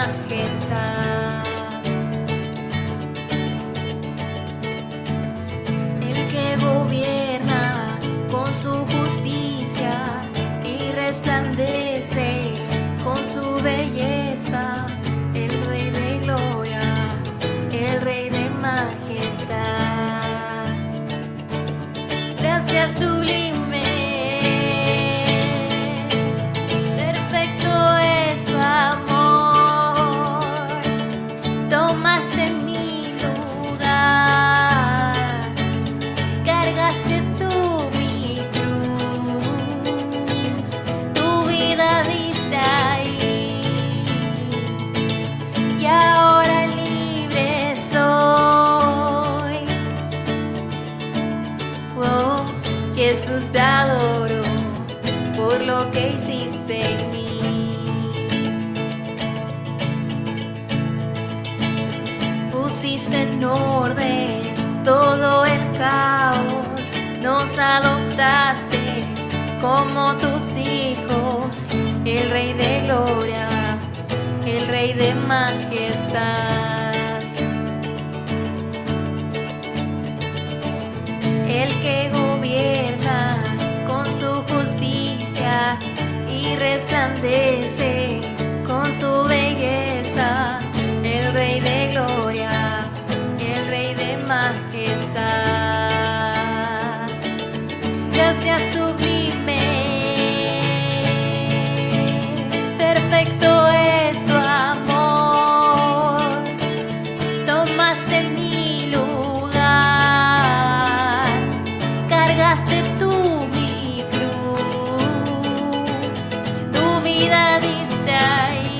majestad. El que gobierna con su justicia y resplandece con su belleza, el Rey de gloria, el Rey de majestad. Gracias sublimes, perfecto es tu amor, tomaste mi lugar, cargaste tú mi cruz, tu vida diste ahí, y ahora libre soy. Oh, Jesús, te adoro por lo que hiciste en mí. Pusiste en orden todo el caos, nos adoptaste como tus hijos, el Rey de gloria, el Rey de majestad. El que gobierna con su justicia y resplandece con su belleza, el Rey de gloria, el Rey de majestad. Gracias sublimes, perfecto es tu amor, tomaste mi lugar, cargaste tú mi cruz, tu vida diste ahí,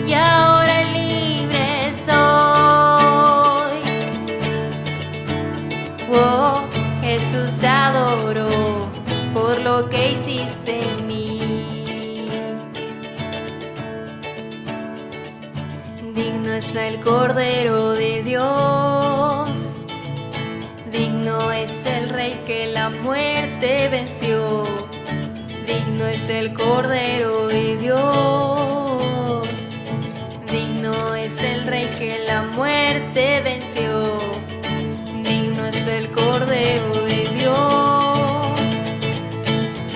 y ahora libre estoy. Oh, Jesús, te adoro por lo que hiciste en mí. Digno está el Cordero de Dios, digno es el Rey que la muerte venció, digno es el Cordero de Dios, digno es el Rey que la muerte venció, digno es el Cordero de Dios,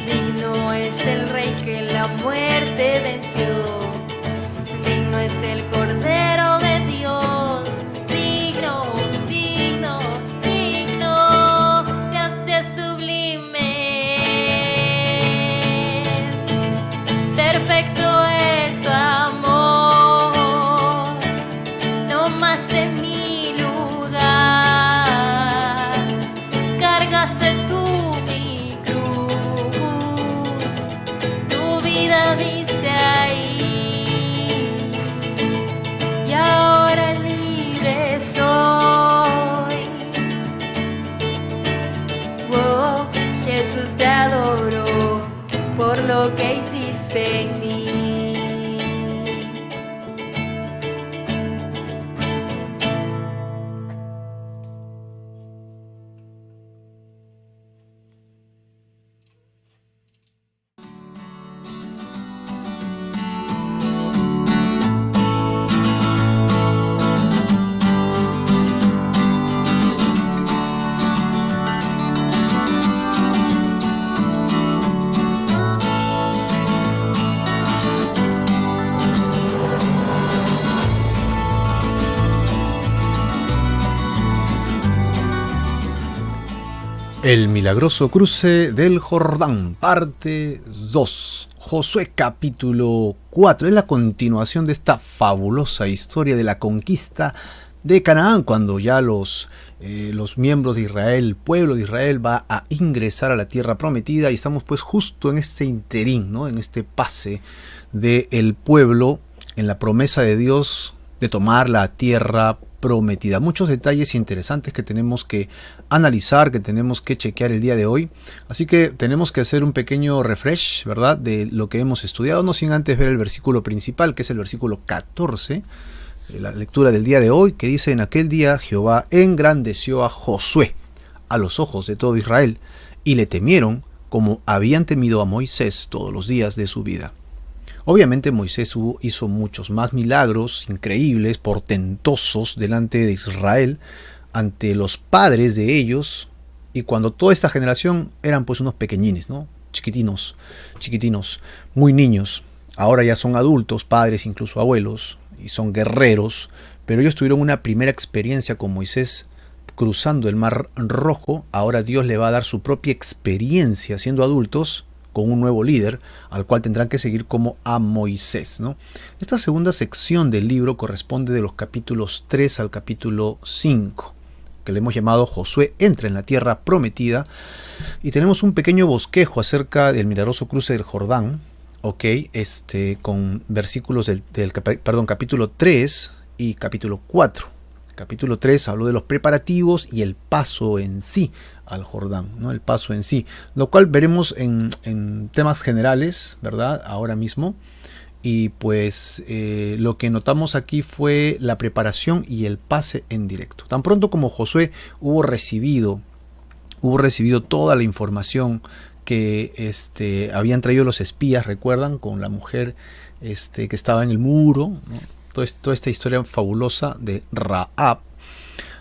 digno es el Rey que la muerte venció, digno es el Cordero de Dios, digno, digno, digno. Gracias sublimes, perfecto es tu amor, tomaste mi lugar, cargaste tú mi cruz, tu vida diste ahí, y ahora libre soy. Oh, Jesús, te adoro por lo que hiciste en mí. El milagroso cruce del Jordán, parte 2. Josué capítulo 4. Es la continuación de esta fabulosa historia de la conquista de Canaán, cuando ya los miembros de Israel, el pueblo de Israel va a ingresar a la tierra prometida, y estamos pues justo en este interín, ¿no? En este pase del pueblo en la promesa de Dios de tomar la tierra prometida. Muchos detalles interesantes que tenemos que analizar, que tenemos que chequear el día de hoy. Así que tenemos que hacer un pequeño refresh, ¿verdad?, de lo que hemos estudiado, no sin antes ver el versículo principal, que es el versículo 14, la lectura del día de hoy, que dice: en aquel día Jehová engrandeció a Josué a los ojos de todo Israel, y le temieron como habían temido a Moisés todos los días de su vida. Obviamente Moisés hizo muchos más milagros increíbles, portentosos delante de Israel, ante los padres de ellos, y cuando toda esta generación eran pues unos pequeñines, ¿no? Chiquitinos, muy niños. Ahora ya son adultos, padres, incluso abuelos, y son guerreros, pero ellos tuvieron una primera experiencia con Moisés cruzando el Mar Rojo. Ahora Dios le va a dar su propia experiencia siendo adultos, con un nuevo líder, al cual tendrán que seguir como a Moisés, ¿no? Esta segunda sección del libro corresponde de los capítulos 3 al capítulo 5, que le hemos llamado Josué entra en la tierra prometida, y tenemos un pequeño bosquejo acerca del milagroso cruce del Jordán, ok, con versículos del capítulo 3 y capítulo 4. Capítulo 3 habló de los preparativos y el paso en sí al Jordán, ¿no? El paso en sí, lo cual veremos en temas generales, ¿verdad? Ahora mismo. Y pues lo que notamos aquí fue la preparación y el pase en directo. Tan pronto como Josué hubo recibido toda la información que habían traído los espías, recuerdan, con la mujer que estaba en el muro, ¿no? Toda esta historia fabulosa de Rahab.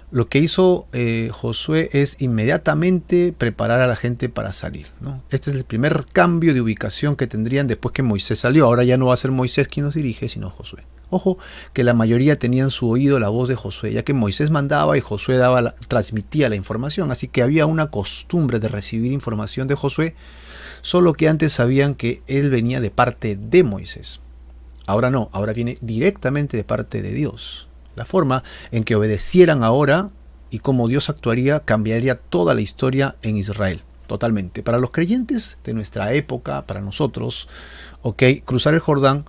Lo que hizo Josué es inmediatamente preparar a la gente para salir, ¿no? Este es el primer cambio de ubicación que tendrían después que Moisés salió. Ahora ya no va a ser Moisés quien nos dirige, sino Josué. Ojo que la mayoría tenía en su oído la voz de Josué, ya que Moisés mandaba y Josué transmitía la información. Así que había una costumbre de recibir información de Josué, solo que antes sabían que él venía de parte de Moisés. Ahora no, ahora viene directamente de parte de Dios. La forma en que obedecieran ahora y cómo Dios actuaría cambiaría toda la historia en Israel, totalmente. Para los creyentes de nuestra época, para nosotros, cruzar el Jordán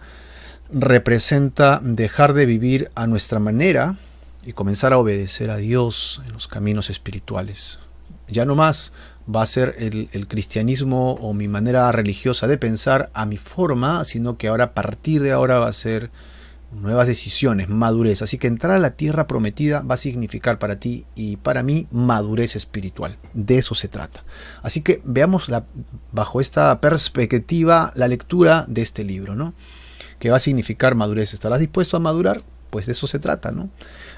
representa dejar de vivir a nuestra manera y comenzar a obedecer a Dios en los caminos espirituales. Ya no más va a ser el cristianismo o mi manera religiosa de pensar a mi forma, sino que ahora, a partir de ahora, va a ser nuevas decisiones, madurez. Así que entrar a la tierra prometida va a significar para ti y para mí madurez espiritual. De eso se trata. Así que veamos bajo esta perspectiva la lectura de este libro, ¿no? Que va a significar madurez. ¿Estarás dispuesto a madurar? Pues de eso se trata, ¿no?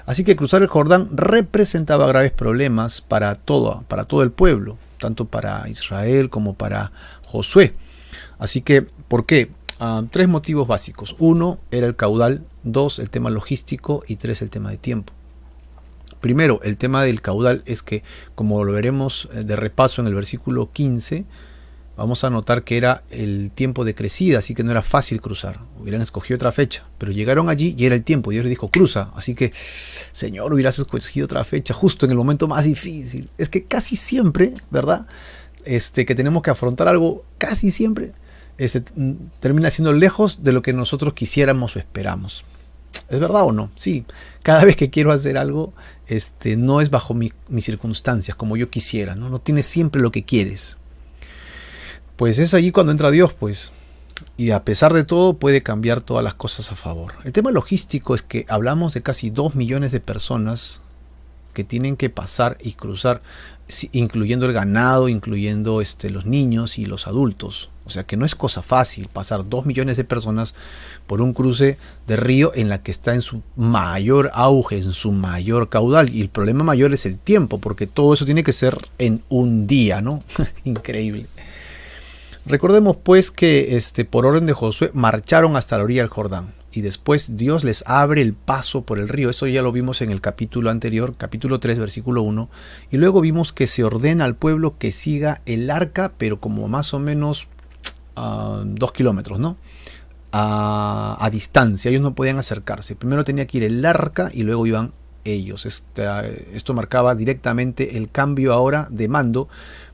Así que cruzar el Jordán representaba graves problemas para todo el pueblo, tanto para Israel como para Josué. Así que, ¿por qué? 3 motivos básicos. 1 era el caudal, 2 el tema logístico y 3 el tema de tiempo. Primero, el tema del caudal es que, como lo veremos de repaso en el versículo 15, vamos a notar que era el tiempo de crecida, así que no era fácil cruzar. Hubieran escogido otra fecha, pero llegaron allí y era el tiempo. Dios les dijo, cruza. Así que, Señor, hubieras escogido otra fecha justo en el momento más difícil. Es que casi siempre, ¿verdad? Que tenemos que afrontar algo, casi siempre, termina siendo lejos de lo que nosotros quisiéramos o esperamos. ¿Es verdad o no? Sí. Cada vez que quiero hacer algo, no es bajo mis circunstancias, como yo quisiera, ¿no? No tienes siempre lo que quieres. Pues es allí cuando entra Dios, pues. Y a pesar de todo, puede cambiar todas las cosas a favor. El tema logístico es que hablamos de casi 2 millones de personas que tienen que pasar y cruzar, incluyendo el ganado, incluyendo los niños y los adultos. O sea que no es cosa fácil pasar 2 millones de personas por un cruce de río en la que está en su mayor auge, en su mayor caudal. Y el problema mayor es el tiempo, porque todo eso tiene que ser en un día, ¿no? Increíble. Recordemos pues que por orden de Josué marcharon hasta la orilla del Jordán y después Dios les abre el paso por el río. Eso ya lo vimos en el capítulo anterior, capítulo 3, versículo 1. Y luego vimos que se ordena al pueblo que siga el arca, pero como más o menos 2 kilómetros, ¿no? A distancia. Ellos no podían acercarse. Primero tenía que ir el arca y luego iban ellos. Esto marcaba directamente el cambio ahora de mando,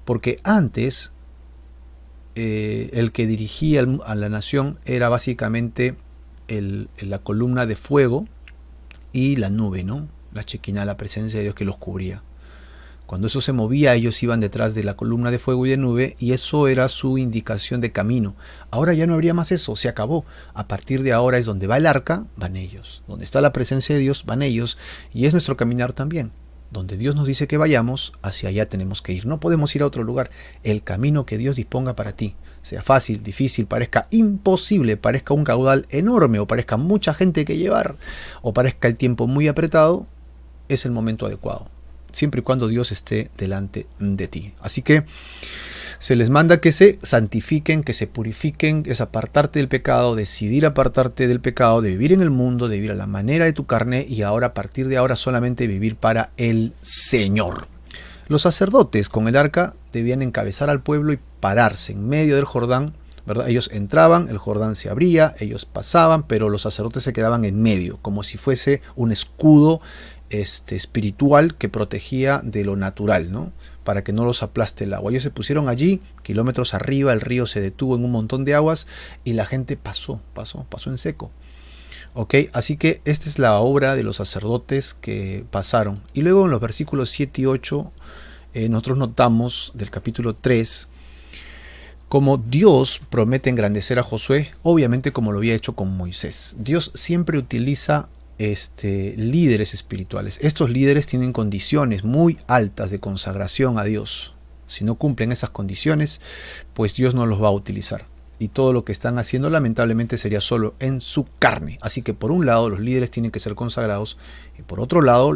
porque antes el que dirigía a la nación era básicamente la columna de fuego y la nube, ¿no? La Shekinah, la presencia de Dios que los cubría. Cuando eso se movía, ellos iban detrás de la columna de fuego y de nube, y eso era su indicación de camino. Ahora ya no habría más eso, se acabó. A partir de ahora es donde va el arca, van ellos. Donde está la presencia de Dios, van ellos. Y es nuestro caminar también. Donde Dios nos dice que vayamos, hacia allá tenemos que ir. No podemos ir a otro lugar. El camino que Dios disponga para ti. sea fácil, difícil, parezca imposible, parezca un caudal enorme, o parezca mucha gente que llevar, o parezca el tiempo muy apretado, es el momento adecuado, siempre y cuando Dios esté delante de ti. Así que se les manda que se santifiquen, que se purifiquen, es apartarte del pecado, decidir apartarte del pecado, de vivir en el mundo, de vivir a la manera de tu carne, y ahora, a partir de ahora, solamente vivir para el Señor. Los sacerdotes con el arca debían encabezar al pueblo y pararse en medio del Jordán, ¿verdad? Ellos entraban, el Jordán se abría, ellos pasaban, pero los sacerdotes se quedaban en medio, como si fuese un escudo espiritual que protegía de lo natural, ¿no? Para que no los aplaste el agua. Ellos se pusieron allí, kilómetros arriba, el río se detuvo en un montón de aguas y la gente pasó en seco. ¿Ok? Así que esta es la obra de los sacerdotes que pasaron. Y luego en los versículos 7 y 8, nosotros notamos del capítulo 3, como Dios promete engrandecer a Josué, obviamente como lo había hecho con Moisés. Dios siempre utiliza líderes espirituales. Estos líderes tienen condiciones muy altas de consagración a Dios. Si no cumplen esas condiciones, pues Dios no los va a utilizar. Y todo lo que están haciendo lamentablemente sería solo en su carne. Así que por un lado los líderes tienen que ser consagrados, y por otro lado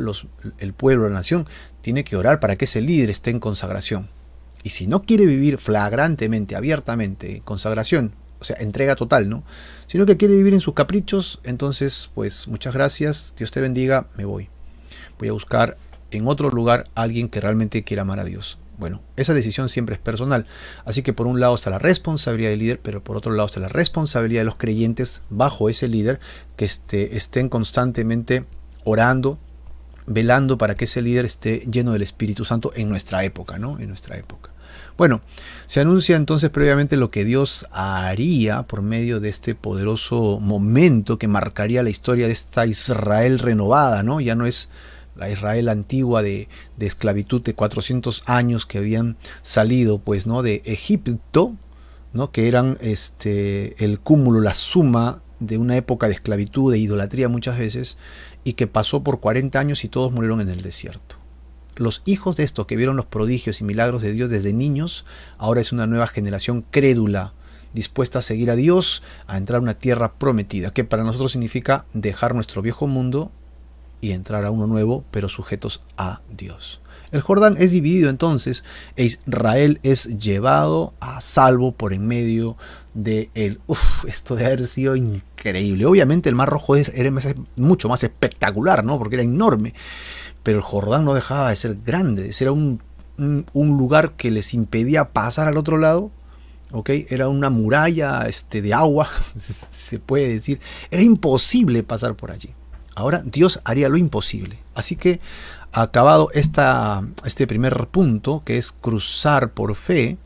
el pueblo, la nación, tiene que orar para que ese líder esté en consagración. Y si no quiere vivir flagrantemente, abiertamente, consagración, o sea, entrega total, ¿no? Sino que quiere vivir en sus caprichos, entonces, pues, muchas gracias, Dios te bendiga, me voy. Voy a buscar en otro lugar a alguien que realmente quiera amar a Dios. Bueno, esa decisión siempre es personal. Así que por un lado está la responsabilidad del líder, pero por otro lado está la responsabilidad de los creyentes bajo ese líder, que estén constantemente orando, velando para que ese líder esté lleno del Espíritu Santo en nuestra época, ¿no? En nuestra época. Bueno, se anuncia entonces previamente lo que Dios haría por medio de este poderoso momento que marcaría la historia de esta Israel renovada, ¿no? Ya no es la Israel antigua de esclavitud de 400 años que habían salido, pues, ¿no? De Egipto, ¿no? Que eran el cúmulo, la suma de una época de esclavitud, de idolatría muchas veces, y que pasó por 40 años y todos murieron en el desierto. Los hijos de estos que vieron los prodigios y milagros de Dios desde niños, ahora es una nueva generación crédula, dispuesta a seguir a Dios, a entrar a una tierra prometida, que para nosotros significa dejar nuestro viejo mundo y entrar a uno nuevo, pero sujetos a Dios. El Jordán es dividido entonces, e Israel es llevado a salvo por en medio de él. Esto debe haber sido increíble. Obviamente el Mar Rojo era mucho más espectacular, ¿no? Porque era enorme. Pero el Jordán no dejaba de ser grande. Era un lugar que les impedía pasar al otro lado. ¿Okay? Era una muralla de agua, se puede decir. Era imposible pasar por allí. Ahora Dios haría lo imposible. Así que, acabado este primer punto, que es cruzar por fe,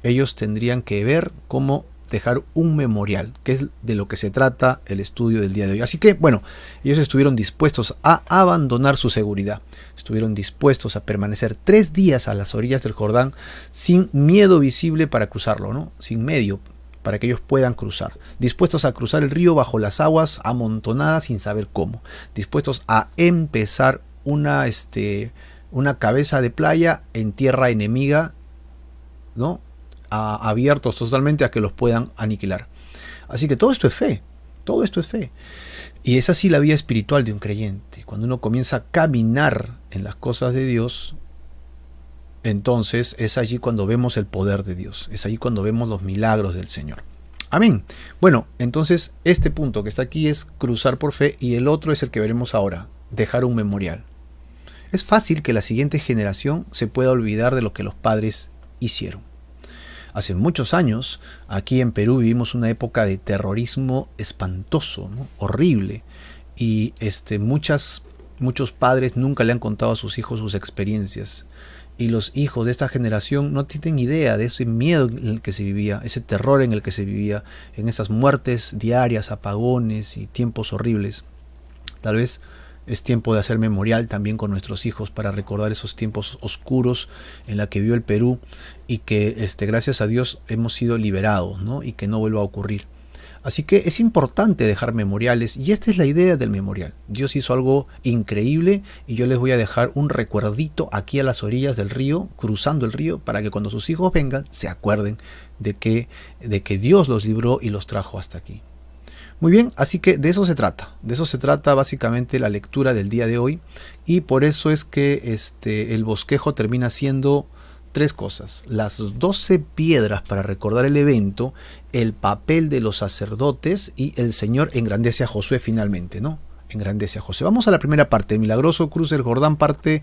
ellos tendrían que ver cómo dejar un memorial, que es de lo que se trata el estudio del día de hoy. Así que, bueno, ellos estuvieron dispuestos a abandonar su seguridad, estuvieron dispuestos a permanecer 3 días a las orillas del Jordán sin miedo visible para cruzarlo, ¿no? Sin medio para que ellos puedan cruzar, dispuestos a cruzar el río bajo las aguas amontonadas sin saber cómo, dispuestos a empezar una cabeza de playa en tierra enemiga, ¿no? Abiertos totalmente a que los puedan aniquilar. Así que todo esto es fe, todo esto es fe. Y es así la vida espiritual de un creyente. Cuando uno comienza a caminar en las cosas de Dios, entonces es allí cuando vemos el poder de Dios, es allí cuando vemos los milagros del Señor. Amén. Bueno, entonces este punto que está aquí es cruzar por fe, y el otro es el que veremos ahora, dejar un memorial. Es fácil que la siguiente generación se pueda olvidar de lo que los padres hicieron. Hace muchos años, aquí en Perú vivimos una época de terrorismo espantoso, ¿no? Horrible. Y muchos padres nunca le han contado a sus hijos sus experiencias. Y los hijos de esta generación no tienen idea de ese miedo en el que se vivía, ese terror en el que se vivía, en esas muertes diarias, apagones y tiempos horribles. Tal vez es tiempo de hacer memorial también con nuestros hijos para recordar esos tiempos oscuros en la que vivió el Perú, y que gracias a Dios hemos sido liberados, ¿no? Y que no vuelva a ocurrir. Así que es importante dejar memoriales, y esta es la idea del memorial. Dios hizo algo increíble y yo les voy a dejar un recuerdito aquí a las orillas del río, cruzando el río, para que cuando sus hijos vengan se acuerden de que Dios los libró y los trajo hasta aquí. Muy bien, así que de eso se trata básicamente la lectura del día de hoy, y por eso es que el bosquejo termina siendo 3 cosas: las 12 piedras para recordar el evento, el papel de los sacerdotes, y el Señor engrandece a Josué finalmente, ¿no? Engrandece a Josué. Vamos a la primera parte, el milagroso cruce del Jordán, parte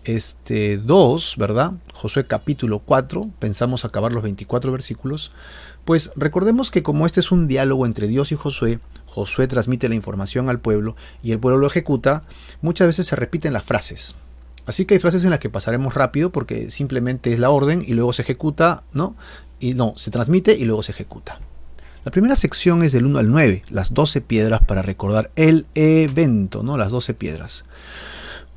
2, ¿verdad? Josué capítulo 4, pensamos acabar los 24 versículos. Pues recordemos que como este es un diálogo entre Dios y Josué, Josué transmite la información al pueblo y el pueblo lo ejecuta. Muchas veces se repiten las frases. Así que hay frases en las que pasaremos rápido porque simplemente es la orden y luego se ejecuta, ¿no? Y no, se transmite y luego se ejecuta. La primera sección es del 1 al 9, las 12 piedras para recordar el evento, ¿no? Las 12 piedras.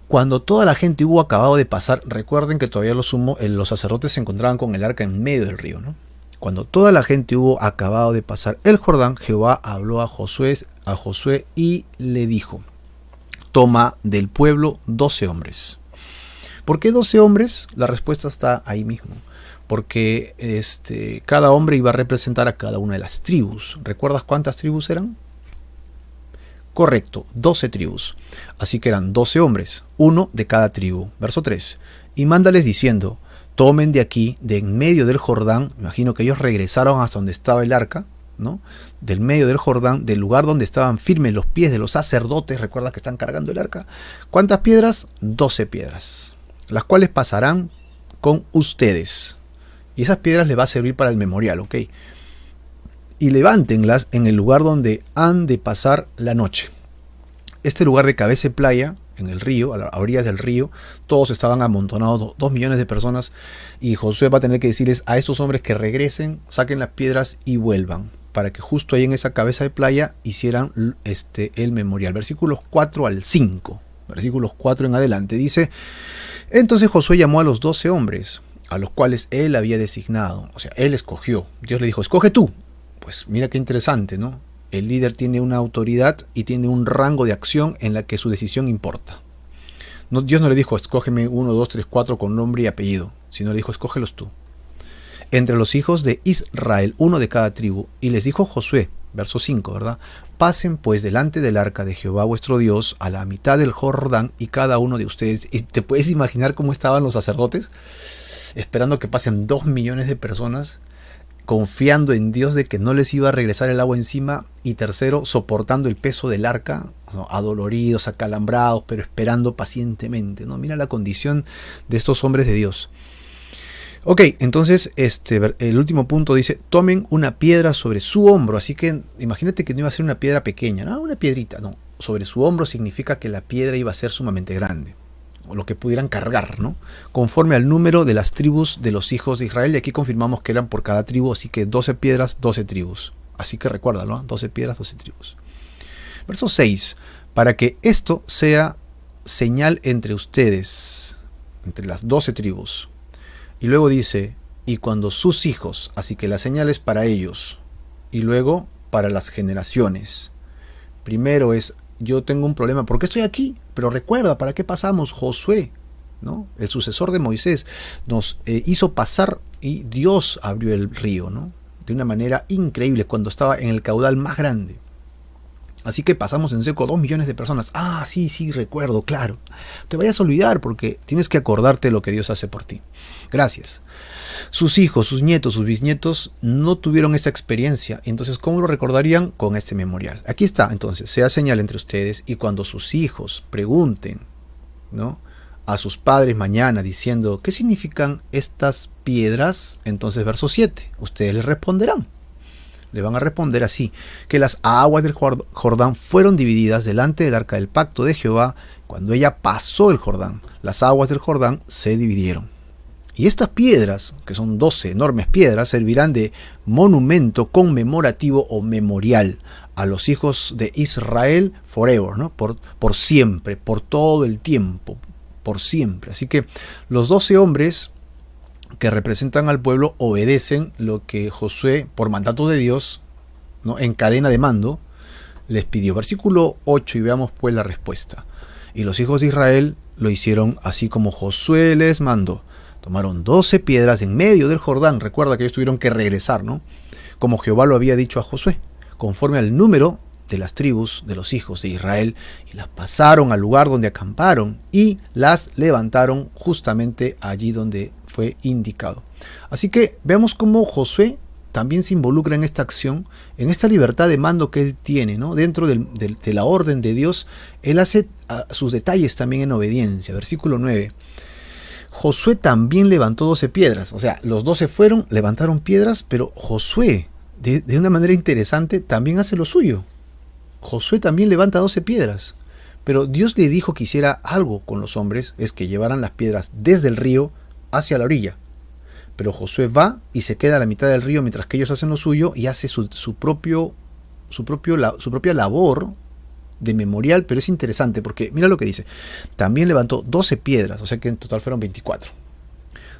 Cuando toda la gente hubo acabado de pasar, recuerden que todavía los sacerdotes se encontraban con el arca en medio del río, ¿no? Cuando toda la gente hubo acabado de pasar el Jordán, Jehová habló a Josué y le dijo: toma del pueblo 12 hombres. ¿Por qué 12 hombres? La respuesta está ahí mismo. Porque cada hombre iba a representar a cada una de las tribus. ¿Recuerdas cuántas tribus eran? Correcto, 12 tribus. Así que eran 12 hombres, uno de cada tribu. Verso 3. Y mándales diciendo: tomen de aquí, de en medio del Jordán. Me imagino que ellos regresaron hasta donde estaba el arca, ¿no? Del medio del Jordán, del lugar donde estaban firmes los pies de los sacerdotes. Recuerda que están cargando el arca. ¿Cuántas piedras? 12 piedras. Las cuales pasarán con ustedes. Y esas piedras les va a servir para el memorial, ¿ok? Y levántenlas en el lugar donde han de pasar la noche. Este lugar de cabeza de playa, en el río, a orillas del río, todos estaban amontonados, 2 millones de personas, y Josué va a tener que decirles a estos hombres que regresen, saquen las piedras y vuelvan, para que justo ahí en esa cabeza de playa hicieran el memorial. Versículos 4 al 5. Versículos 4 en adelante dice: entonces Josué llamó a los 12 hombres, a los cuales él había designado. O sea, él escogió. Dios le dijo: escoge tú. Pues mira qué interesante, ¿no? El líder tiene una autoridad y tiene un rango de acción en la que su decisión importa. Dios no le dijo: escógeme 1, 2, 3, 4 con nombre y apellido, sino le dijo: escógelos tú. Entre los hijos de Israel, uno de cada tribu. Y les dijo Josué, verso 5, ¿verdad? Pasen pues delante del arca de Jehová vuestro Dios a la mitad del Jordán, y cada uno de ustedes. ¿Y te puedes imaginar cómo estaban los sacerdotes? Esperando que pasen 2 millones de personas, confiando en Dios de que no les iba a regresar el agua encima, y tercero, soportando el peso del arca, ¿no? Adoloridos, acalambrados, pero esperando pacientemente, ¿no? Mira la condición de estos hombres de Dios. Ok, entonces el último punto dice: tomen una piedra sobre su hombro. Así que imagínate que no iba a ser una piedra pequeña, no, una piedrita, no. Sobre su hombro significa que la piedra iba a ser sumamente grande, o lo que pudieran cargar, ¿no? Conforme al número de las tribus de los hijos de Israel. Y aquí confirmamos que eran por cada tribu, así que 12 piedras, 12 tribus. Así que recuérdalo, ¿no? 12 piedras, 12 tribus. Verso 6. Para que esto sea señal entre ustedes, entre las 12 tribus. Y luego dice: y cuando sus hijos, así que la señal es para ellos, y luego para las generaciones. Primero es: yo tengo un problema, ¿por qué estoy aquí? Pero recuerda, ¿para qué pasamos? Josué, ¿no? El sucesor de Moisés, nos hizo pasar, y Dios abrió el río, ¿no? De una manera increíble, cuando estaba en el caudal más grande. Así que pasamos en seco 2 millones de personas. Ah, sí, recuerdo, claro. Te vayas a olvidar porque tienes que acordarte de lo que Dios hace por ti. Gracias. Sus hijos, sus nietos, sus bisnietos no tuvieron esta experiencia. Entonces, ¿cómo lo recordarían? Con este memorial. Aquí está, entonces, sea señal entre ustedes, y cuando sus hijos pregunten, ¿no?, a sus padres mañana diciendo: ¿qué significan estas piedras? Entonces, verso 7, ustedes les responderán. Le van a responder así: que las aguas del Jordán fueron divididas delante del arca del pacto de Jehová. Cuando ella pasó el Jordán, las aguas del Jordán se dividieron. Y estas piedras, que son 12 enormes piedras, servirán de monumento conmemorativo o memorial a los hijos de Israel forever, ¿no? Por siempre, por todo el tiempo, por siempre. Así que los 12 hombres que representan al pueblo obedecen lo que Josué, por mandato de Dios, ¿no?, en cadena de mando, les pidió. Versículo 8, y veamos pues la respuesta. Y los hijos de Israel lo hicieron así como Josué les mandó. Tomaron 12 piedras en medio del Jordán. Recuerda que ellos tuvieron que regresar, ¿no?, como Jehová lo había dicho a Josué, conforme al número de las tribus de los hijos de Israel, y las pasaron al lugar donde acamparon y las levantaron justamente allí donde fue indicado. Así que veamos cómo Josué también se involucra en esta acción, en esta libertad de mando que él tiene, ¿no?, dentro de la orden de Dios. Él hace sus detalles también en obediencia. Versículo 9. Josué también levantó 12 piedras. O sea, los 12 fueron, levantaron piedras, pero Josué, de una manera interesante, también hace lo suyo. Josué también levanta 12 piedras. Pero Dios le dijo que hiciera algo con los hombres, es que llevaran las piedras desde el río hacia la orilla. Pero Josué va y se queda a la mitad del río mientras que ellos hacen lo suyo, y hace su propia labor de memorial. Pero es interesante porque mira lo que dice. También levantó 12 piedras, o sea que en total fueron 24.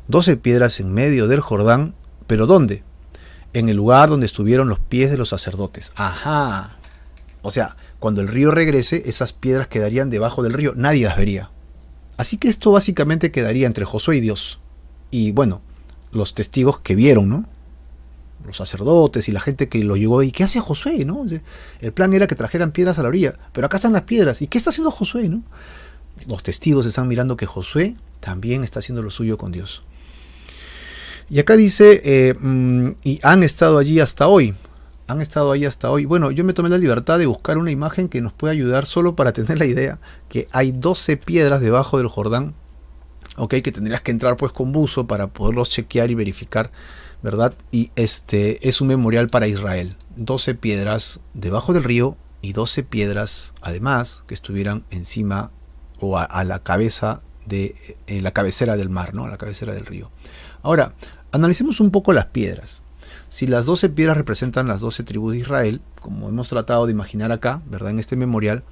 12 piedras en medio del Jordán. ¿Pero dónde? En el lugar donde estuvieron los pies de los sacerdotes. Ajá. O sea, cuando el río regrese, esas piedras quedarían debajo del río. Nadie las vería. Así que esto básicamente quedaría entre Josué y Dios. Y bueno, los testigos que vieron, ¿no?, los sacerdotes y la gente que lo llegó. ¿Y qué hace Josué, no? El plan era que trajeran piedras a la orilla, pero acá están las piedras. ¿Y qué está haciendo Josué, no? Los testigos están mirando que Josué también está haciendo lo suyo con Dios. Y acá dice, y han estado allí hasta hoy. Han estado ahí hasta hoy. Bueno, yo me tomé la libertad de buscar una imagen que nos puede ayudar solo para tener la idea que hay 12 piedras debajo del Jordán. Ok, que tendrías que entrar pues con buzo para poderlos chequear y verificar, ¿verdad? Y este es un memorial para Israel. 12 piedras debajo del río y 12 piedras además que estuvieran encima o a la cabeza de la cabecera del mar, ¿no?, a la cabecera del río. Ahora, analicemos un poco las piedras. Si las 12 piedras representan las 12 tribus de Israel, como hemos tratado de imaginar acá, ¿verdad?, en este memorial,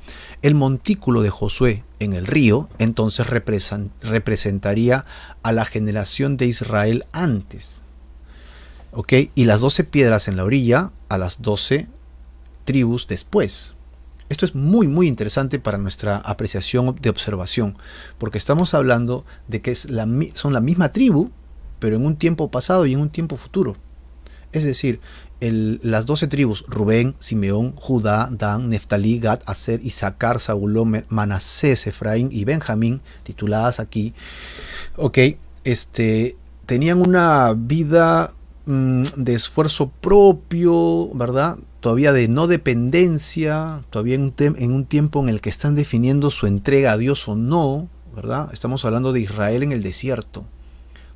el montículo de Josué en el río entonces representaría a la generación de Israel antes. ¿Ok? Y las 12 piedras en la orilla a las 12 tribus después. Esto es muy muy interesante para nuestra apreciación de observación, porque estamos hablando de que son la misma tribu, pero en un tiempo pasado y en un tiempo futuro. Es decir, las 12 tribus, Rubén, Simeón, Judá, Dan, Neftalí, Gad, Aser, Isaacar, Zabulón, Manasés, Efraín y Benjamín, tituladas aquí, tenían una vida de esfuerzo propio, ¿verdad? Todavía de no dependencia, todavía en un tiempo en el que están definiendo su entrega a Dios o no, ¿verdad? Estamos hablando de Israel en el desierto.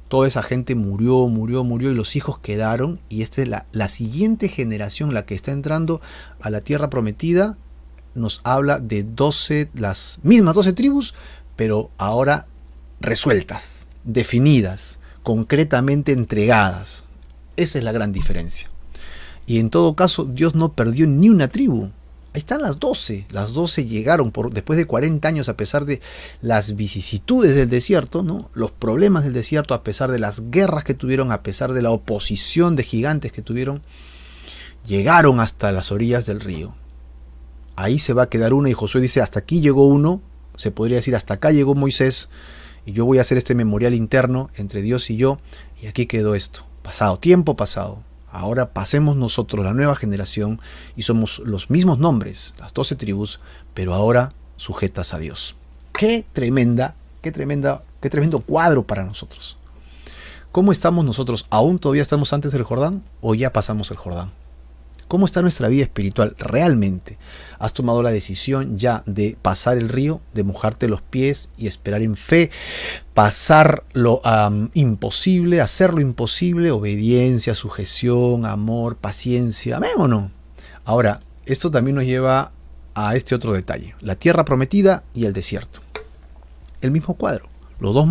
Toda esa gente murió y los hijos quedaron, y esta es la siguiente generación, la que está entrando a la tierra prometida. Nos habla de las mismas 12 tribus, pero ahora resueltas, definidas, concretamente entregadas. Esa es la gran diferencia. Y en todo caso, Dios no perdió ni una tribu. Ahí están las 12. Las 12 llegaron después de 40 años, a pesar de las vicisitudes del desierto, ¿no?, los problemas del desierto, a pesar de las guerras que tuvieron, a pesar de la oposición de gigantes que tuvieron, llegaron hasta las orillas del río. Ahí se va a quedar uno, y Josué dice, hasta aquí llegó uno, se podría decir, hasta acá llegó Moisés, y yo voy a hacer este memorial interno entre Dios y yo, y aquí quedó esto. Pasado, tiempo pasado. Ahora pasemos nosotros, la nueva generación, y somos los mismos nombres, las 12 tribus, pero ahora sujetas a Dios. Qué tremendo cuadro para nosotros. ¿Cómo estamos nosotros? ¿Aún todavía estamos antes del Jordán o ya pasamos el Jordán? ¿Cómo está nuestra vida espiritual realmente? ¿Has tomado la decisión ya de pasar el río, de mojarte los pies y esperar en fe, pasar lo imposible, hacer lo imposible, obediencia, sujeción, amor, paciencia? ¿Amén o no? Ahora, esto también nos lleva a este otro detalle, la tierra prometida y el desierto. El mismo cuadro. Los dos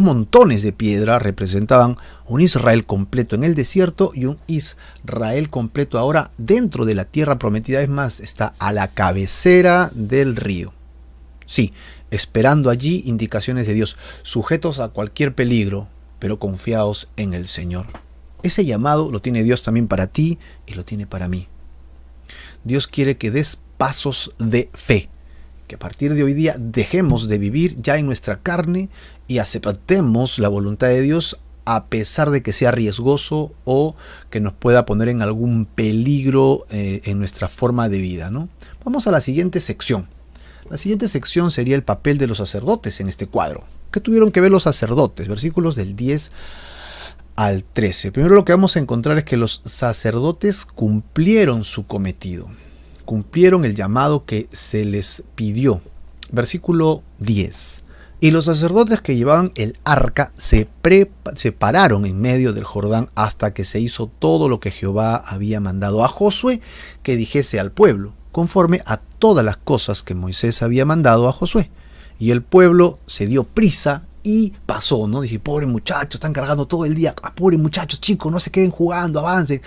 montones de piedra representaban un Israel completo en el desierto y un Israel completo ahora dentro de la tierra prometida. Es más, está a la cabecera del río. Sí, esperando allí indicaciones de Dios, sujetos a cualquier peligro, pero confiados en el Señor. Ese llamado lo tiene Dios también para ti y lo tiene para mí. Dios quiere que des pasos de fe. Que a partir de hoy día dejemos de vivir ya en nuestra carne y aceptemos la voluntad de Dios a pesar de que sea riesgoso o que nos pueda poner en algún peligro en nuestra forma de vida, ¿no? Vamos a la siguiente sección. La siguiente sección sería el papel de los sacerdotes en este cuadro. ¿Qué tuvieron que ver los sacerdotes? Versículos del 10 al 13. Primero lo que vamos a encontrar es que los sacerdotes cumplieron su cometido. Cumplieron el llamado que se les pidió. Versículo 10. Y los sacerdotes que llevaban el arca se pararon en medio del Jordán hasta que se hizo todo lo que Jehová había mandado a Josué que dijese al pueblo, conforme a todas las cosas que Moisés había mandado a Josué. Y el pueblo se dio prisa y pasó, ¿no? Dice, pobre muchachos, están cargando todo el día. Pobre muchachos, chicos, no se queden jugando, avancen.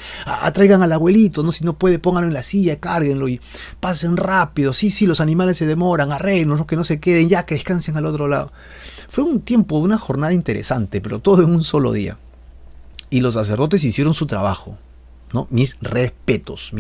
Traigan al abuelito, ¿no? Si no puede, pónganlo en la silla, cárguenlo y pasen rápido. Sí, los animales se demoran, arreglos, ¿no? Que no se queden, ya que descansen al otro lado. Fue un tiempo, una jornada interesante, pero todo en un solo día. Y los sacerdotes hicieron su trabajo, ¿no? Mis respetos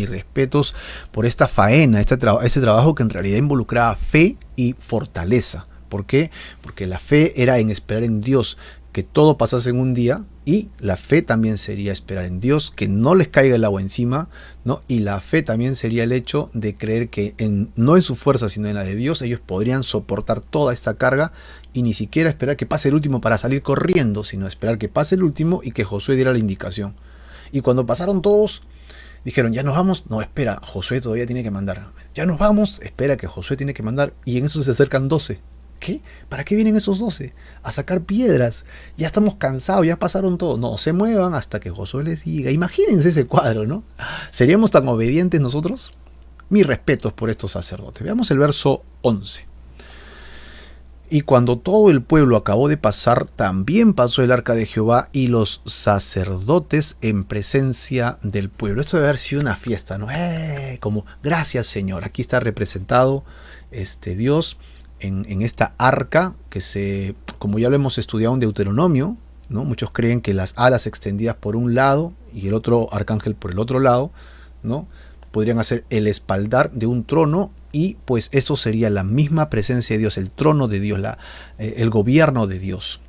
por esta faena, este trabajo que en realidad involucraba fe y fortaleza. ¿Por qué? Porque la fe era en esperar en Dios que todo pasase en un día, y la fe también sería esperar en Dios que no les caiga el agua encima, ¿no? Y la fe también sería el hecho de creer que no en su fuerza sino en la de Dios ellos podrían soportar toda esta carga y ni siquiera esperar que pase el último para salir corriendo, sino esperar que pase el último y que Josué diera la indicación. Y cuando pasaron todos, dijeron, ¿ya nos vamos? No, espera, Josué todavía tiene que mandar. ¿Ya nos vamos? Espera que Josué tiene que mandar. Y en eso se acercan 12. ¿Qué? ¿Para qué vienen esos 12? A sacar piedras. Ya estamos cansados, ya pasaron todo. No se muevan hasta que Josué les diga. Imagínense ese cuadro, ¿no? ¿Seríamos tan obedientes nosotros? Mis respetos por estos sacerdotes. Veamos el verso 11. Y cuando todo el pueblo acabó de pasar, también pasó el arca de Jehová y los sacerdotes en presencia del pueblo. Esto debe haber sido una fiesta, ¿no? Como, gracias Señor. Aquí está representado Dios en esta arca que como ya lo hemos estudiado en Deuteronomio, ¿no? Muchos creen que las alas extendidas por un lado y el otro arcángel por el otro lado, ¿no? Podrían hacer el espaldar de un trono, y pues eso sería la misma presencia de Dios, el trono de Dios, el gobierno de Dios.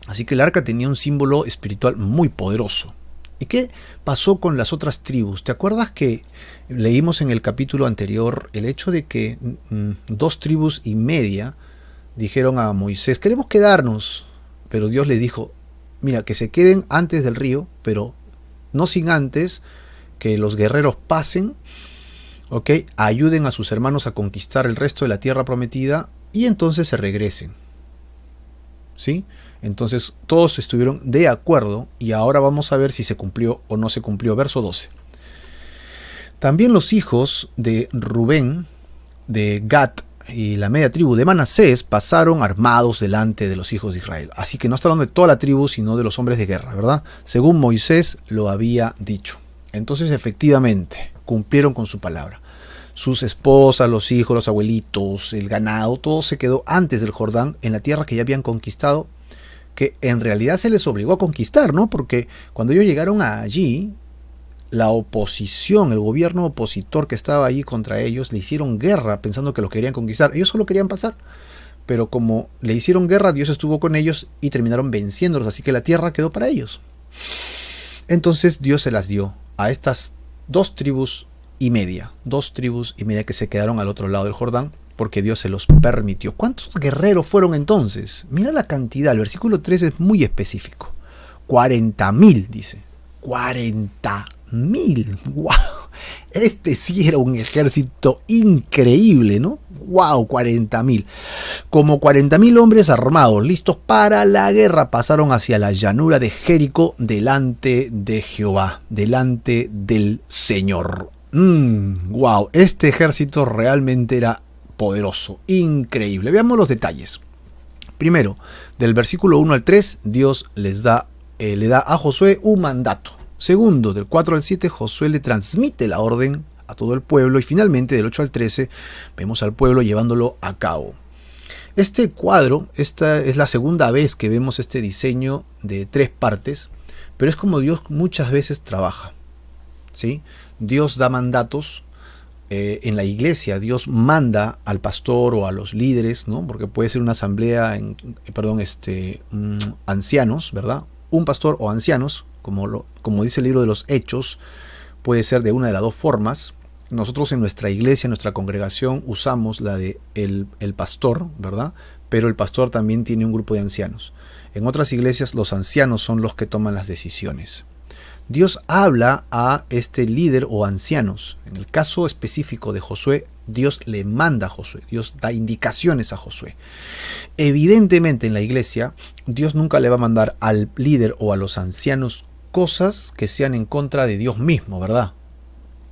Así que el arca tenía un símbolo espiritual muy poderoso. ¿Y qué pasó con las otras tribus? ¿Te acuerdas que leímos en el capítulo anterior el hecho de que 2,5 tribus dijeron a Moisés, queremos quedarnos? Pero Dios les dijo, mira, que se queden antes del río, pero no sin antes que los guerreros pasen, ¿ok? Ayuden a sus hermanos a conquistar el resto de la tierra prometida y entonces se regresen. ¿Sí? Entonces todos estuvieron de acuerdo y ahora vamos a ver si se cumplió o no se cumplió. Verso 12. También los hijos de Rubén, de Gad y la media tribu de Manasés pasaron armados delante de los hijos de Israel. Así que no está hablando de toda la tribu, sino de los hombres de guerra, ¿verdad? Según Moisés lo había dicho. Entonces efectivamente cumplieron con su palabra. Sus esposas, los hijos, los abuelitos, el ganado, todo se quedó antes del Jordán en la tierra que ya habían conquistado, que en realidad se les obligó a conquistar, ¿no? Porque cuando ellos llegaron allí, la oposición, el gobierno opositor que estaba allí contra ellos, le hicieron guerra pensando que los querían conquistar. Ellos solo querían pasar, pero como le hicieron guerra, Dios estuvo con ellos y terminaron venciéndolos, así que la tierra quedó para ellos. Entonces Dios se las dio a estas 2,5 tribus, 2 tribus y media que se quedaron al otro lado del Jordán, porque Dios se los permitió. ¿Cuántos guerreros fueron entonces? Mira la cantidad, el versículo 3 es muy específico. 40,000 dice. 40,000. ¡Wow! Este sí era un ejército increíble, ¿no? ¡Wow! 40,000. Como 40,000 hombres armados, listos para la guerra, pasaron hacia la llanura de Jericó delante de Jehová, delante del Señor. ¡Wow! Este ejército realmente era poderoso, increíble. Veamos los detalles. Primero, del versículo 1 al 3, Dios le da a Josué un mandato. Segundo, del 4 al 7, Josué le transmite la orden a todo el pueblo. Y finalmente, del 8 al 13, vemos al pueblo llevándolo a cabo. Este cuadro, esta es la segunda vez que vemos este diseño de 3 partes, pero es como Dios muchas veces trabaja, ¿sí? Dios da mandatos en la iglesia Dios manda al pastor o a los líderes, ¿no? Porque puede ser una asamblea, ancianos, ¿verdad? Un pastor o ancianos, como dice el libro de los Hechos, puede ser de una de las dos formas. Nosotros en nuestra iglesia, en nuestra congregación, usamos la de el pastor, ¿verdad? Pero el pastor también tiene un grupo de ancianos. En otras iglesias los ancianos son los que toman las decisiones. Dios habla a este líder o ancianos. En el caso específico de Josué, Dios le manda a Josué. Dios da indicaciones a Josué. Evidentemente en la iglesia, Dios nunca le va a mandar al líder o a los ancianos cosas que sean en contra de Dios mismo, ¿verdad?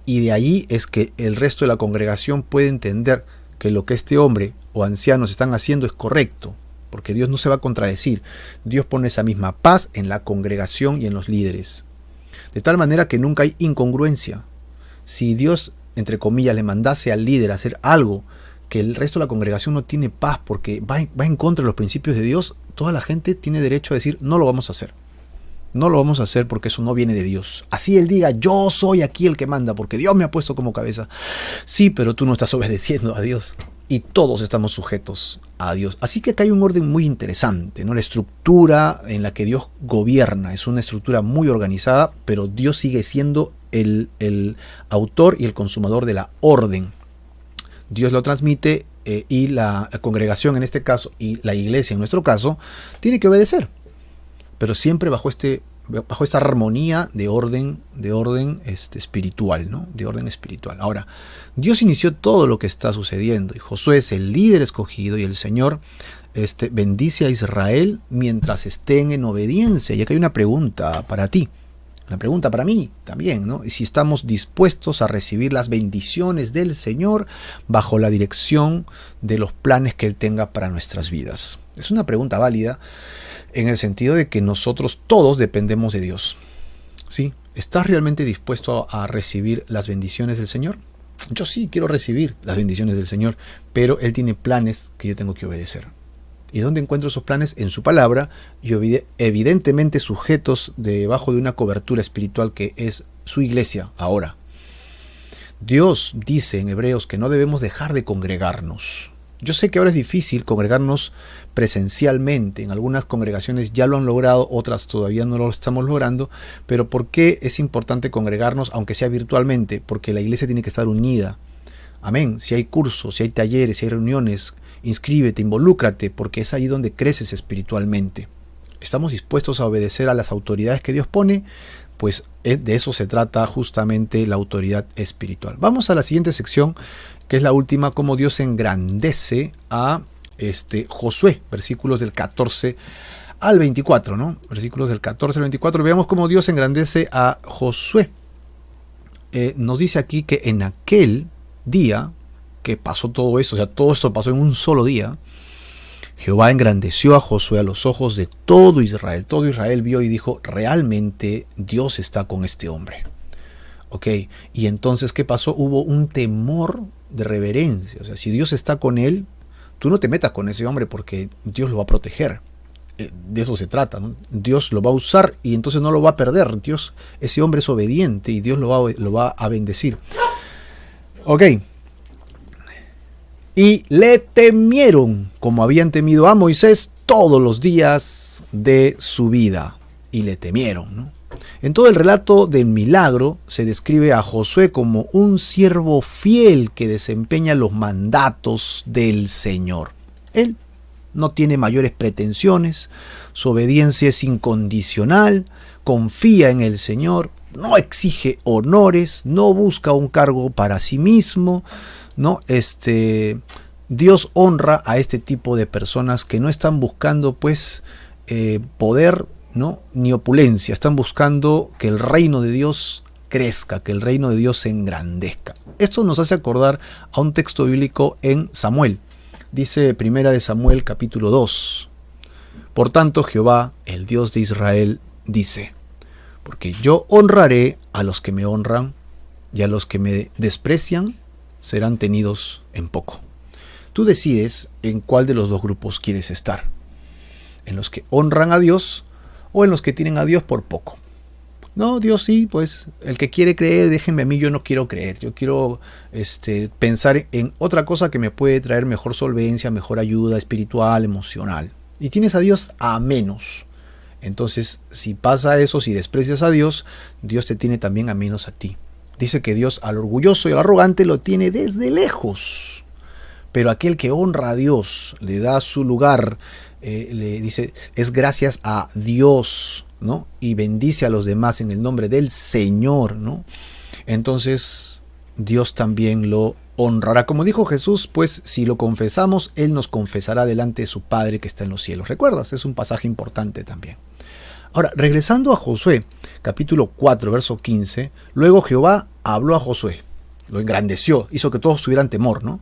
Y de ahí es que el resto de la congregación puede entender que lo que este hombre o ancianos están haciendo es correcto, porque Dios no se va a contradecir. Dios pone esa misma paz en la congregación y en los líderes. De tal manera que nunca hay incongruencia. Si Dios, entre comillas, le mandase al líder a hacer algo que el resto de la congregación no tiene paz porque va en contra de los principios de Dios, toda la gente tiene derecho a decir, no lo vamos a hacer. No lo vamos a hacer porque eso no viene de Dios. Así él diga, yo soy aquí el que manda porque Dios me ha puesto como cabeza. Sí, pero tú no estás obedeciendo a Dios. Y todos estamos sujetos a Dios. Así que acá hay un orden muy interesante, ¿no? La estructura en la que Dios gobierna es una estructura muy organizada, pero Dios sigue siendo el autor y el consumador de la orden. Dios lo transmite y la congregación en este caso y la iglesia en nuestro caso tiene que obedecer. Pero siempre bajo esta armonía de orden espiritual, ¿no? De orden espiritual. Ahora, Dios inició todo lo que está sucediendo y Josué es el líder escogido y el Señor bendice a Israel mientras estén en obediencia. Y acá hay una pregunta para ti, una pregunta para mí también, ¿no? Y si estamos dispuestos a recibir las bendiciones del Señor bajo la dirección de los planes que Él tenga para nuestras vidas. Es una pregunta válida en el sentido de que nosotros todos dependemos de Dios. ¿Sí? ¿Estás realmente dispuesto a recibir las bendiciones del Señor? Yo sí quiero recibir las bendiciones del Señor, pero Él tiene planes que yo tengo que obedecer. ¿Y dónde encuentro esos planes? En su palabra, y evidentemente sujetos debajo de una cobertura espiritual que es su iglesia ahora. Dios dice en Hebreos que no debemos dejar de congregarnos. Yo sé que ahora es difícil congregarnos presencialmente. En algunas congregaciones ya lo han logrado, otras todavía no lo estamos logrando. Pero ¿por qué es importante congregarnos, aunque sea virtualmente? Porque la iglesia tiene que estar unida. Amén. Si hay cursos, si hay talleres, si hay reuniones, inscríbete, involúcrate, porque es ahí donde creces espiritualmente. ¿Estamos dispuestos a obedecer a las autoridades que Dios pone? Pues de eso se trata justamente la autoridad espiritual. Vamos a la siguiente sección, que es la última, cómo Dios engrandece a Josué, versículos del 14 al 24, ¿no? Versículos del 14 al 24, veamos cómo Dios engrandece a Josué. Nos dice aquí que en aquel día que pasó todo eso, o sea, todo esto pasó en un solo día, Jehová engrandeció a Josué a los ojos de todo Israel. Todo Israel vio y dijo, realmente Dios está con este hombre. Ok, y entonces, ¿qué pasó? Hubo un temor de reverencia. O sea, si Dios está con él, tú no te metas con ese hombre porque Dios lo va a proteger. De eso se trata, ¿no? Dios lo va a usar y entonces no lo va a perder. Ese hombre es obediente y Dios lo va a bendecir. Ok. Y le temieron como habían temido a Moisés todos los días de su vida. Y le temieron, ¿no? En todo el relato del milagro se describe a Josué como un siervo fiel que desempeña los mandatos del Señor. Él no tiene mayores pretensiones, su obediencia es incondicional, confía en el Señor, no exige honores, no busca un cargo para sí mismo, ¿no? Dios honra a este tipo de personas que no están buscando pues poder, ¿no? Ni opulencia, están buscando que el reino de Dios crezca, que el reino de Dios se engrandezca. Esto nos hace acordar a un texto bíblico en Samuel. Dice Primera de Samuel capítulo 2. Por tanto Jehová, el Dios de Israel, dice, porque yo honraré a los que me honran y a los que me desprecian serán tenidos en poco. Tú decides en cuál de los dos grupos quieres estar. En los que honran a Dios o en los que tienen a Dios por poco. No, Dios sí, pues el que quiere creer, déjenme a mí, yo no quiero creer. Yo quiero pensar en otra cosa que me puede traer mejor solvencia, mejor ayuda espiritual, emocional. Y tienes a Dios a menos. Entonces, si pasa eso, si desprecias a Dios, Dios te tiene también a menos a ti. Dice que Dios al orgulloso y al arrogante lo tiene desde lejos. Pero aquel que honra a Dios, le da su lugar, le dice, es gracias a Dios, ¿no? Y bendice a los demás en el nombre del Señor, ¿no? Entonces, Dios también lo honrará. Como dijo Jesús, pues si lo confesamos, Él nos confesará delante de su Padre que está en los cielos. ¿Recuerdas? Es un pasaje importante también. Ahora, regresando a Josué, capítulo 4, verso 15, luego Jehová habló a Josué, lo engrandeció, hizo que todos tuvieran temor, ¿no?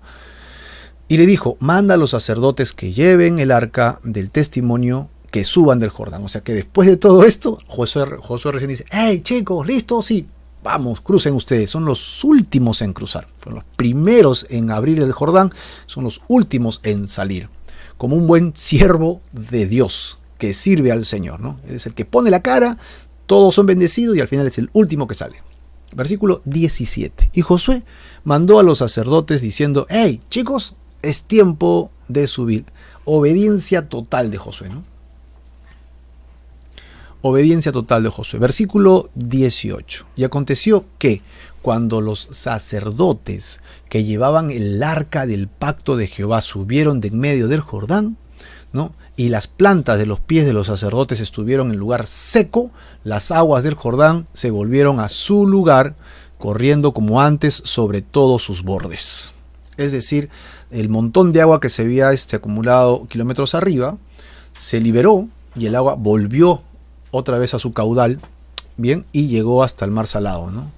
Y le dijo, manda a los sacerdotes que lleven el arca del testimonio, que suban del Jordán. O sea que después de todo esto, Josué recién dice, hey chicos, ¿listos? Sí, vamos, crucen ustedes. Son los últimos en cruzar. Fueron los primeros en abrir el Jordán, son los últimos en salir. Como un buen siervo de Dios que sirve al Señor, ¿no? Es el que pone la cara, todos son bendecidos y al final es el último que sale. Versículo 17. Y Josué mandó a los sacerdotes diciendo, hey chicos, es tiempo de subir. Obediencia total de Josué, ¿no? Obediencia total de Josué. Versículo 18. Y aconteció que cuando los sacerdotes que llevaban el arca del pacto de Jehová subieron de en medio del Jordán, ¿no? Y las plantas de los pies de los sacerdotes estuvieron en lugar seco, las aguas del Jordán se volvieron a su lugar, corriendo como antes sobre todos sus bordes. Es decir, el montón de agua que se había acumulado kilómetros arriba se liberó y el agua volvió otra vez a su caudal, bien, y llegó hasta el mar Salado, ¿no?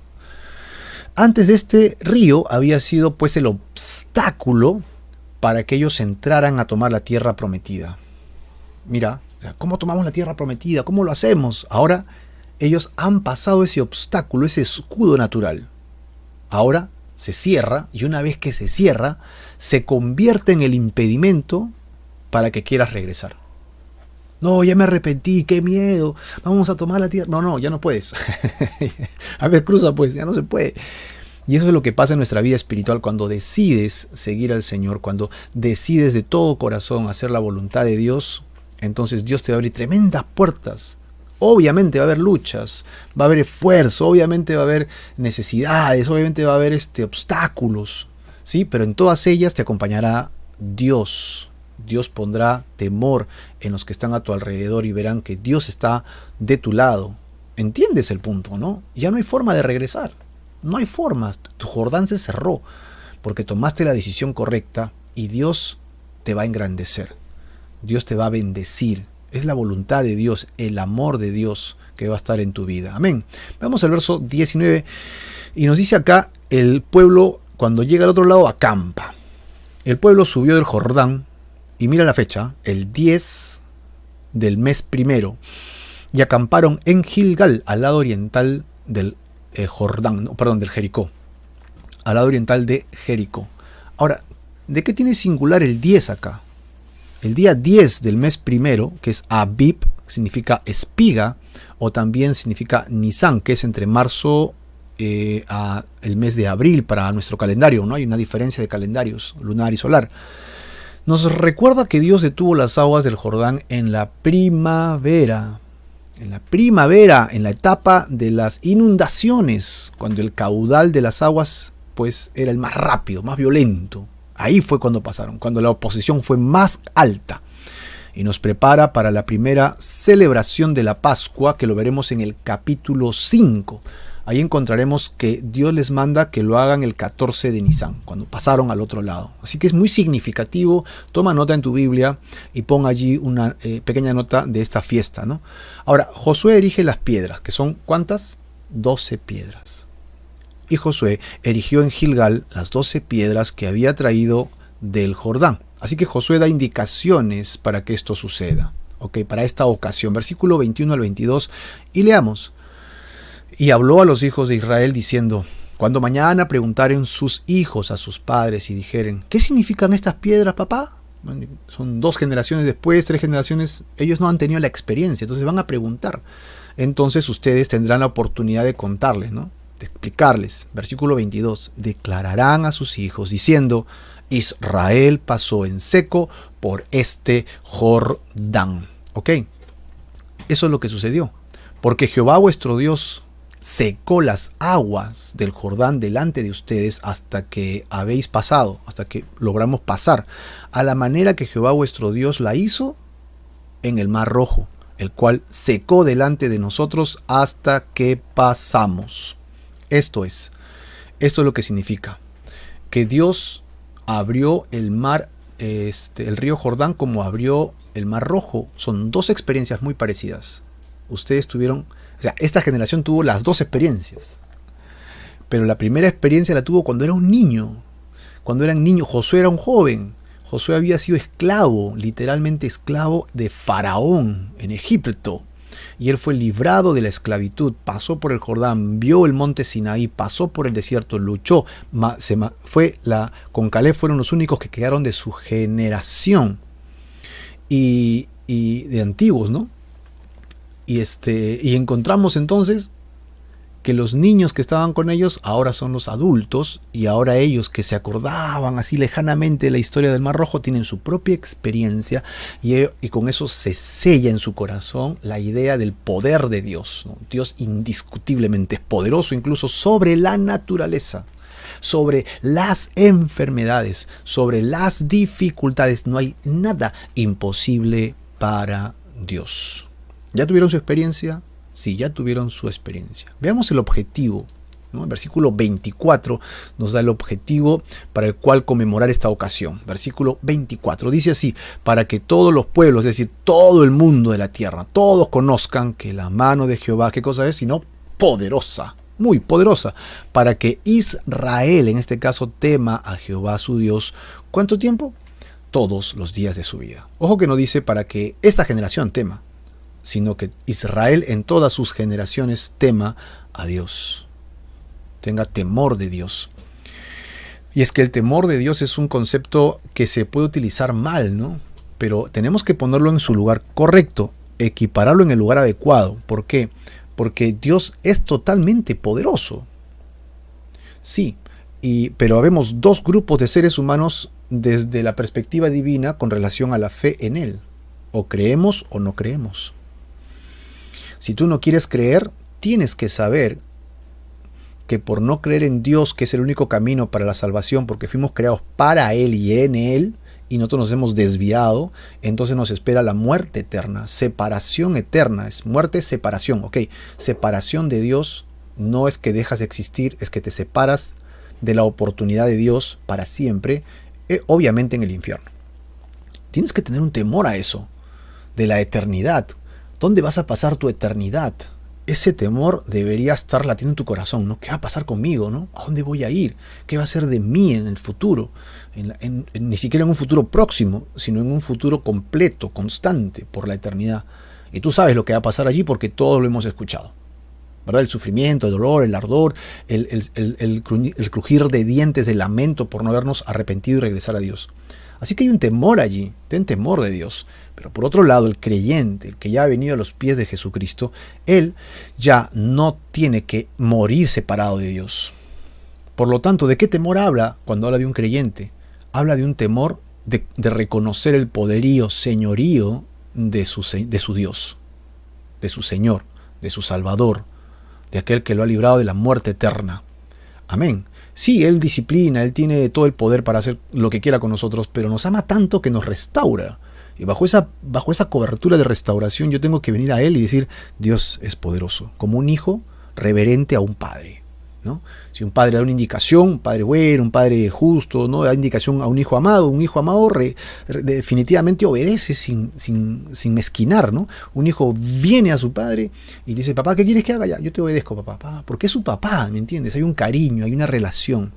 Antes de este río había sido pues el obstáculo para que ellos entraran a tomar la tierra prometida. Mira, ¿cómo tomamos la tierra prometida? ¿Cómo lo hacemos? Ahora ellos han pasado ese obstáculo, ese escudo natural. Ahora se cierra, y una vez que se cierra, se convierte en el impedimento para que quieras regresar. No, ya me arrepentí, qué miedo, vamos a tomar la tierra. No, ya no puedes. A ver, cruza pues, ya no se puede. Y eso es lo que pasa en nuestra vida espiritual cuando decides seguir al Señor, cuando decides de todo corazón hacer la voluntad de Dios, entonces Dios te va a abrir tremendas puertas. Obviamente va a haber luchas, va a haber esfuerzo, obviamente va a haber necesidades, obviamente va a haber obstáculos, ¿sí? Pero en todas ellas te acompañará Dios. Dios pondrá temor en los que están a tu alrededor y verán que Dios está de tu lado. ¿Entiendes el punto, no? Ya no hay forma de regresar. No hay forma. Tu Jordán se cerró porque tomaste la decisión correcta y Dios te va a engrandecer. Dios te va a bendecir. Es la voluntad de Dios, el amor de Dios que va a estar en tu vida. Amén. Vamos al verso 19 y nos dice acá, el pueblo cuando llega al otro lado acampa. El pueblo subió del Jordán y mira la fecha, el 10 del mes primero, y acamparon en Gilgal, al lado oriental del del Jericó, al lado oriental de Jericó. Ahora, ¿de qué tiene singular el 10 acá? El día 10 del mes primero, que es Abib, significa espiga, o también significa Nisan, que es entre marzo a el mes de abril para nuestro calendario, ¿no? Hay una diferencia de calendarios, lunar y solar. Nos recuerda que Dios detuvo las aguas del Jordán en la primavera. En la primavera, en la etapa de las inundaciones, cuando el caudal de las aguas pues era el más rápido, más violento. Ahí fue cuando pasaron, cuando la oposición fue más alta. Y nos prepara para la primera celebración de la Pascua, que lo veremos en el capítulo 5. Ahí encontraremos que Dios les manda que lo hagan el 14 de Nisan, cuando pasaron al otro lado. Así que es muy significativo. Toma nota en tu Biblia y pon allí una pequeña nota de esta fiesta, ¿no? Ahora, Josué erige las piedras, que son ¿cuántas? 12 piedras. Y Josué erigió en Gilgal las 12 piedras que había traído del Jordán. Así que Josué da indicaciones para que esto suceda, ¿ok? Para esta ocasión. Versículo 21 al 22. Y leamos. Y habló a los hijos de Israel diciendo, cuando mañana preguntaren sus hijos a sus padres y dijeren, ¿qué significan estas piedras, papá? Bueno, son 2 generaciones después, 3 generaciones, ellos no han tenido la experiencia, entonces van a preguntar. entonces ustedes tendrán la oportunidad de contarles, ¿no? De explicarles. Versículo 22. Declararán a sus hijos diciendo: Israel pasó en seco por este Jordán. ¿Ok? Eso es lo que sucedió. Porque Jehová vuestro Dios secó las aguas del Jordán delante de ustedes hasta que habéis pasado, hasta que logramos pasar, a la manera que Jehová vuestro Dios la hizo en el Mar Rojo, el cual secó delante de nosotros hasta que pasamos. Esto es lo que significa que Dios abrió el mar, el río Jordán, como abrió el Mar Rojo. Son dos experiencias muy parecidas. Ustedes tuvieron, o sea, esta generación tuvo las dos experiencias. Pero la primera experiencia la tuvo cuando era un niño. Cuando eran niños, Josué era un joven. Josué había sido esclavo, literalmente esclavo de Faraón en Egipto. Y él fue librado de la esclavitud, pasó por el Jordán, vio el monte Sinaí, pasó por el desierto, luchó. Con Caleb fueron los únicos que quedaron de su generación. Y de antiguos, ¿no? Y encontramos entonces que los niños que estaban con ellos ahora son los adultos, y ahora ellos que se acordaban así lejanamente de la historia del Mar Rojo tienen su propia experiencia, y con eso se sella en su corazón la idea del poder de Dios, ¿no? Dios indiscutiblemente es poderoso incluso sobre la naturaleza, sobre las enfermedades, sobre las dificultades. No hay nada imposible para Dios. ¿Ya tuvieron su experiencia? Sí, ya tuvieron su experiencia. Veamos el objetivo, ¿no? El versículo 24 nos da el objetivo para el cual conmemorar esta ocasión. Versículo 24 dice así: para que todos los pueblos, es decir, todo el mundo de la tierra, todos conozcan que la mano de Jehová, ¿qué cosa es? Sino poderosa, muy poderosa, para que Israel, en este caso, tema a Jehová su Dios. ¿Cuánto tiempo? Todos los días de su vida. Ojo que no dice para que esta generación tema, sino que Israel en todas sus generaciones tema a Dios, tenga temor de Dios. Y es que el temor de Dios es un concepto que se puede utilizar mal, ¿no? Pero tenemos que ponerlo en su lugar correcto, equipararlo en el lugar adecuado. ¿Por qué? Porque Dios es totalmente poderoso. Sí, pero vemos dos grupos de seres humanos desde la perspectiva divina con relación a la fe en Él. O creemos o no creemos. Si tú no quieres creer, tienes que saber que por no creer en Dios, que es el único camino para la salvación, porque fuimos creados para Él y en Él, y nosotros nos hemos desviado, entonces nos espera la muerte eterna, separación eterna. Es muerte, separación, ok. Separación de Dios no es que dejas de existir, es que te separas de la oportunidad de Dios para siempre, obviamente en el infierno. Tienes que tener un temor a eso, de la eternidad. ¿Dónde vas a pasar tu eternidad? Ese temor debería estar latiendo en tu corazón, ¿no? ¿Qué va a pasar conmigo, no? ¿A dónde voy a ir? ¿Qué va a ser de mí en el futuro? Ni siquiera en un futuro próximo, sino en un futuro completo, constante, por la eternidad. Y tú sabes lo que va a pasar allí porque todos lo hemos escuchado, ¿verdad? El sufrimiento, el dolor, el ardor, el crujir de dientes, de lamento por no habernos arrepentido y regresar a Dios. Así que hay un temor allí, ten temor de Dios. Pero por otro lado, el creyente, el que ya ha venido a los pies de Jesucristo, él ya no tiene que morir separado de Dios. Por lo tanto, ¿de qué temor habla cuando habla de un creyente? Habla de un temor de reconocer el poderío, señorío de su Dios, de su Señor, de su Salvador, de aquel que lo ha librado de la muerte eterna. Amén. Sí, Él disciplina, Él tiene todo el poder para hacer lo que quiera con nosotros, pero nos ama tanto que nos restaura. Y bajo esa cobertura de restauración yo tengo que venir a Él y decir: Dios es poderoso, como un hijo reverente a un padre, ¿no? Si un padre da una indicación, un padre bueno, un padre justo, ¿no? Da indicación a un hijo amado definitivamente obedece sin mezquinar, ¿no? Un hijo viene a su padre y dice: papá, ¿qué quieres que haga? Ya, yo te obedezco, papá, porque es su papá, ¿me entiendes? Hay un cariño, hay una relación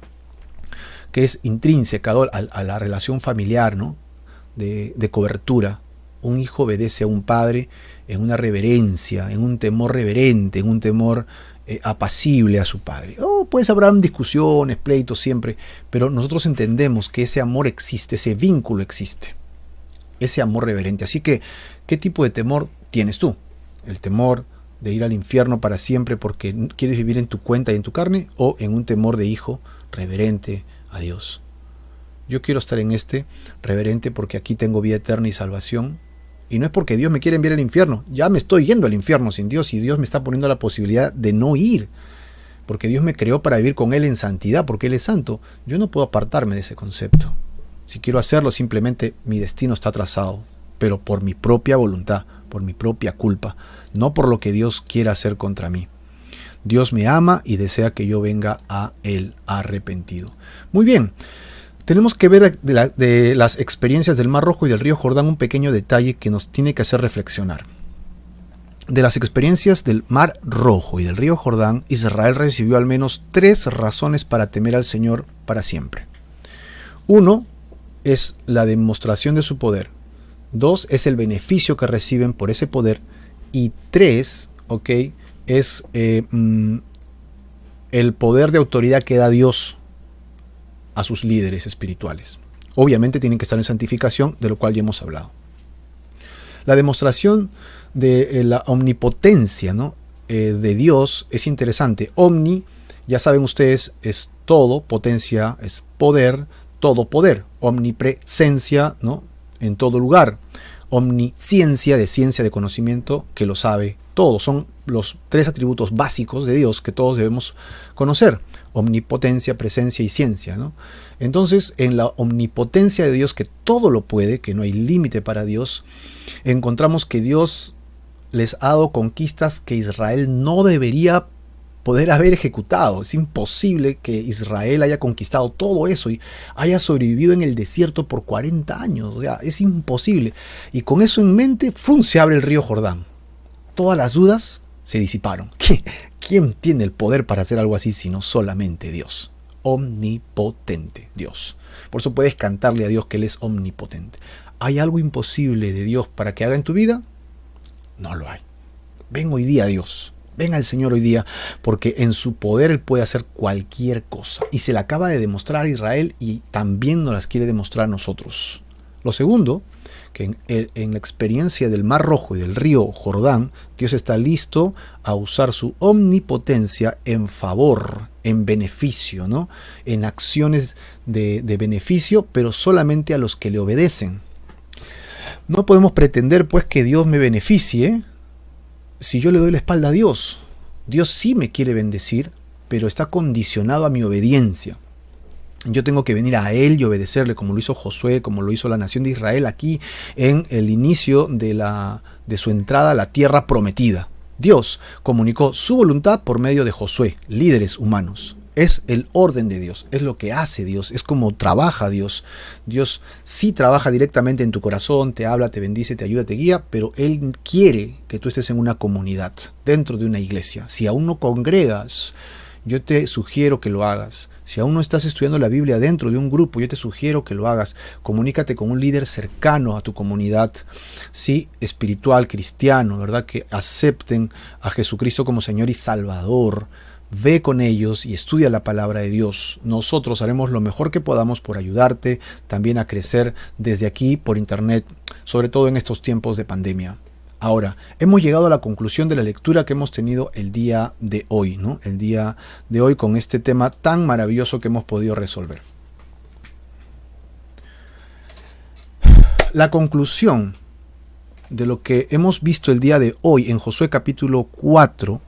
que es intrínseca a la relación familiar, ¿no? De cobertura. Un hijo obedece a un padre en una reverencia, en un temor reverente, en un temor apacible a su padre. Pues habrá discusiones, pleitos siempre, pero nosotros entendemos que ese amor existe, ese vínculo existe, ese amor reverente. Así que, ¿qué tipo de temor tienes tú? ¿El temor de ir al infierno para siempre porque quieres vivir en tu cuenta y en tu carne, o en un temor de hijo reverente a Dios. Yo quiero estar en este reverente porque aquí tengo vida eterna y salvación. Y no es porque Dios me quiere enviar al infierno. Ya me estoy yendo al infierno sin Dios y Dios me está poniendo la posibilidad de no ir. Porque Dios me creó para vivir con Él en santidad, porque Él es santo. Yo no puedo apartarme de ese concepto. Si quiero hacerlo, simplemente mi destino está trazado, pero por mi propia voluntad, por mi propia culpa, no por lo que Dios quiera hacer contra mí. Dios me ama y desea que yo venga a Él arrepentido. Muy bien, tenemos que ver de las experiencias del Mar Rojo y del río Jordán un pequeño detalle que nos tiene que hacer reflexionar. De las experiencias del Mar Rojo y del río Jordán, Israel recibió al menos 3 razones para temer al Señor para siempre. 1 es la demostración de su poder. 2 es el beneficio que reciben por ese poder. Y 3, es el poder de autoridad que da Dios a sus líderes espirituales. Obviamente tienen que estar en santificación, de lo cual ya hemos hablado. La demostración de la omnipotencia, ¿no? De Dios es interesante. Omni, ya saben ustedes, es todo, potencia es poder, todo poder. Omnipresencia, ¿no? En todo lugar. Omnisciencia, de ciencia, de conocimiento, que lo sabe todo. Son los 3 atributos básicos de Dios que todos debemos conocer. Omnipotencia, presencia y ciencia, ¿no? Entonces, en la omnipotencia de Dios, que todo lo puede, que no hay límite para Dios, encontramos que Dios les ha dado conquistas que Israel no debería poder haber ejecutado. Es imposible que Israel haya conquistado todo eso y haya sobrevivido en el desierto por 40 años. O sea, es imposible. Y con eso en mente, se abre el río Jordán. Todas las dudas se disiparon. ¿Quién tiene el poder para hacer algo así sino solamente Dios? Omnipotente Dios. Por eso puedes cantarle a Dios que Él es omnipotente. ¿Hay algo imposible de Dios para que haga en tu vida? No lo hay. Ven hoy día a Dios. Ven al Señor hoy día, porque en su poder Él puede hacer cualquier cosa. Y se la acaba de demostrar a Israel y también nos las quiere demostrar a nosotros. Lo segundo, que en la experiencia del Mar Rojo y del río Jordán, Dios está listo a usar su omnipotencia en favor, en beneficio, ¿no? En acciones de beneficio, pero solamente a los que le obedecen. No podemos pretender pues que Dios me beneficie si yo le doy la espalda a Dios. Dios sí me quiere bendecir, pero está condicionado a mi obediencia. Yo tengo que venir a Él y obedecerle, como lo hizo Josué, como lo hizo la nación de Israel aquí en el inicio de su entrada a la tierra prometida. Dios comunicó su voluntad por medio de Josué, líderes humanos. Es el orden de Dios, es lo que hace Dios, es como trabaja Dios. Dios sí trabaja directamente en tu corazón, te habla, te bendice, te ayuda, te guía, pero Él quiere que tú estés en una comunidad, dentro de una iglesia. Si aún no congregas, yo te sugiero que lo hagas. Si aún no estás estudiando la Biblia dentro de un grupo, yo te sugiero que lo hagas. Comunícate con un líder cercano a tu comunidad, sí, espiritual, cristiano, ¿verdad? Que acepten a Jesucristo como Señor y Salvador. Ve con ellos y estudia la palabra de Dios. Nosotros haremos lo mejor que podamos por ayudarte también a crecer desde aquí por internet, sobre todo en estos tiempos de pandemia. Ahora, hemos llegado a la conclusión de la lectura que hemos tenido el día de hoy, ¿no? El día de hoy con este tema tan maravilloso que hemos podido resolver. La conclusión de lo que hemos visto el día de hoy en Josué capítulo 4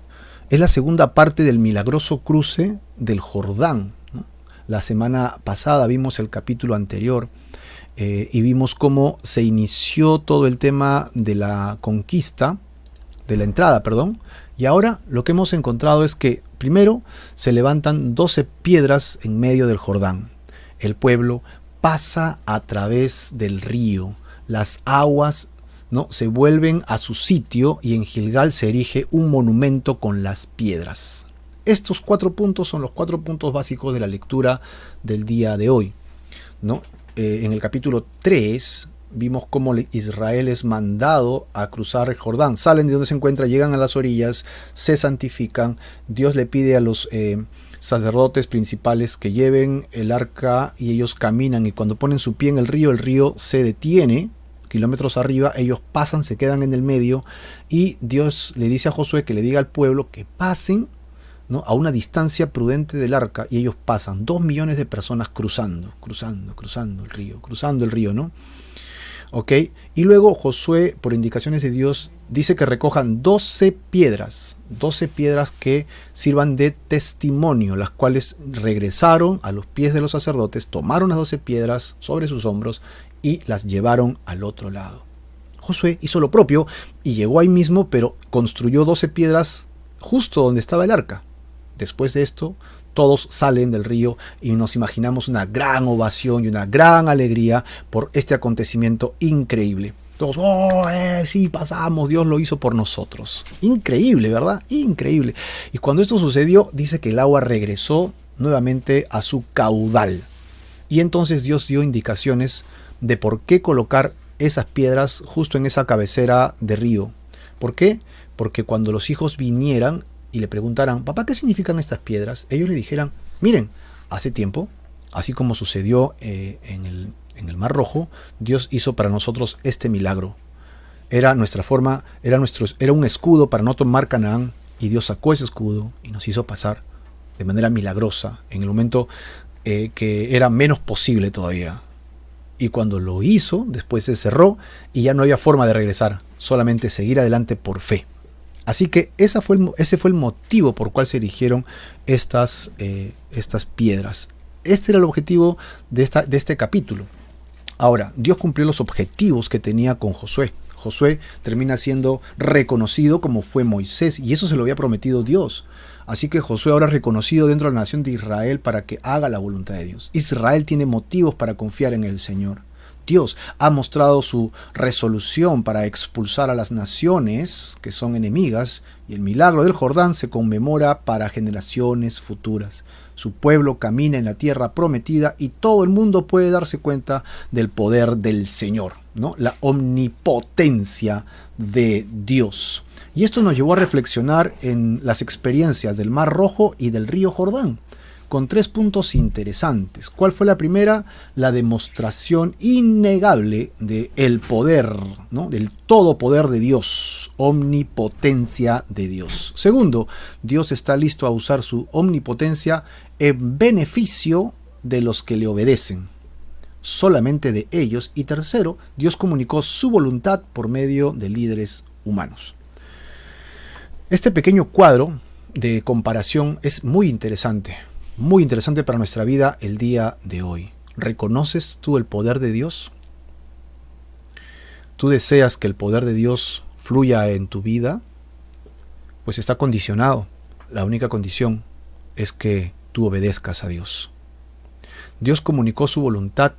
es la segunda parte del milagroso cruce del Jordán, ¿no? La semana pasada vimos el capítulo anterior y vimos cómo se inició todo el tema de la conquista, de la entrada, perdón. Y ahora lo que hemos encontrado es que primero se levantan 12 piedras en medio del Jordán. El pueblo pasa a través del río, las aguas, ¿no?, se vuelven a su sitio y en Gilgal se erige un monumento con las piedras. Estos 4 puntos son los 4 puntos básicos de la lectura del día de hoy, ¿no? En el capítulo 3 vimos cómo Israel es mandado a cruzar el Jordán. Salen de donde se encuentra, llegan a las orillas, se santifican. Dios le pide a los sacerdotes principales que lleven el arca y ellos caminan. Y cuando ponen su pie en el río se detiene. kilómetros arriba, ellos pasan, se quedan en el medio, y Dios le dice a Josué que le diga al pueblo que pasen, ¿no?, a una distancia prudente del arca, y ellos pasan, 2 millones de personas cruzando el río, ¿no? ¿Ok? Y luego Josué, por indicaciones de Dios, dice que recojan 12 piedras que sirvan de testimonio, las cuales regresaron a los pies de los sacerdotes, tomaron las 12 piedras sobre sus hombros y las llevaron al otro lado. Josué hizo lo propio y llegó ahí mismo, pero construyó 12 piedras justo donde estaba el arca. Después de esto, todos salen del río y nos imaginamos una gran ovación y una gran alegría por este acontecimiento increíble. Todos, ¡oh, sí, pasamos! Dios lo hizo por nosotros. Increíble, ¿verdad? Increíble. Y cuando esto sucedió, dice que el agua regresó nuevamente a su caudal. Y entonces Dios dio indicaciones de por qué colocar esas piedras justo en esa cabecera de río. ¿Por qué? Porque cuando los hijos vinieran y le preguntaran, papá, ¿qué significan estas piedras?, ellos le dijeran, miren, hace tiempo, así como sucedió en el Mar Rojo, Dios hizo para nosotros este milagro. Era nuestra forma, era un escudo para no tomar Canaán, y Dios sacó ese escudo y nos hizo pasar de manera milagrosa en el momento que era menos posible todavía. Y cuando lo hizo, después se cerró y ya no había forma de regresar, solamente seguir adelante por fe. Así que ese fue el motivo por cual se erigieron estas piedras. Este era el objetivo de este capítulo. Ahora, Dios cumplió los objetivos que tenía con Josué. Josué termina siendo reconocido como fue Moisés, y eso se lo había prometido Dios. Así que Josué ahora es reconocido dentro de la nación de Israel para que haga la voluntad de Dios. Israel tiene motivos para confiar en el Señor. Dios ha mostrado su resolución para expulsar a las naciones que son enemigas, y el milagro del Jordán se conmemora para generaciones futuras. Su pueblo camina en la tierra prometida y todo el mundo puede darse cuenta del poder del Señor, ¿no?, la omnipotencia de Dios. Y esto nos llevó a reflexionar en las experiencias del Mar Rojo y del río Jordán, con 3 puntos interesantes. ¿Cuál fue la primera? La demostración innegable del poder, ¿no?, del todo poder de Dios, omnipotencia de Dios. Segundo, Dios está listo a usar su omnipotencia en beneficio de los que le obedecen, solamente de ellos. Y tercero, Dios comunicó su voluntad por medio de líderes humanos. Este pequeño cuadro de comparación es muy interesante para nuestra vida el día de hoy. ¿Reconoces tú el poder de Dios? ¿Tú deseas que el poder de Dios fluya en tu vida? Pues está condicionado. La única condición es que tú obedezcas a Dios. Dios comunicó su voluntad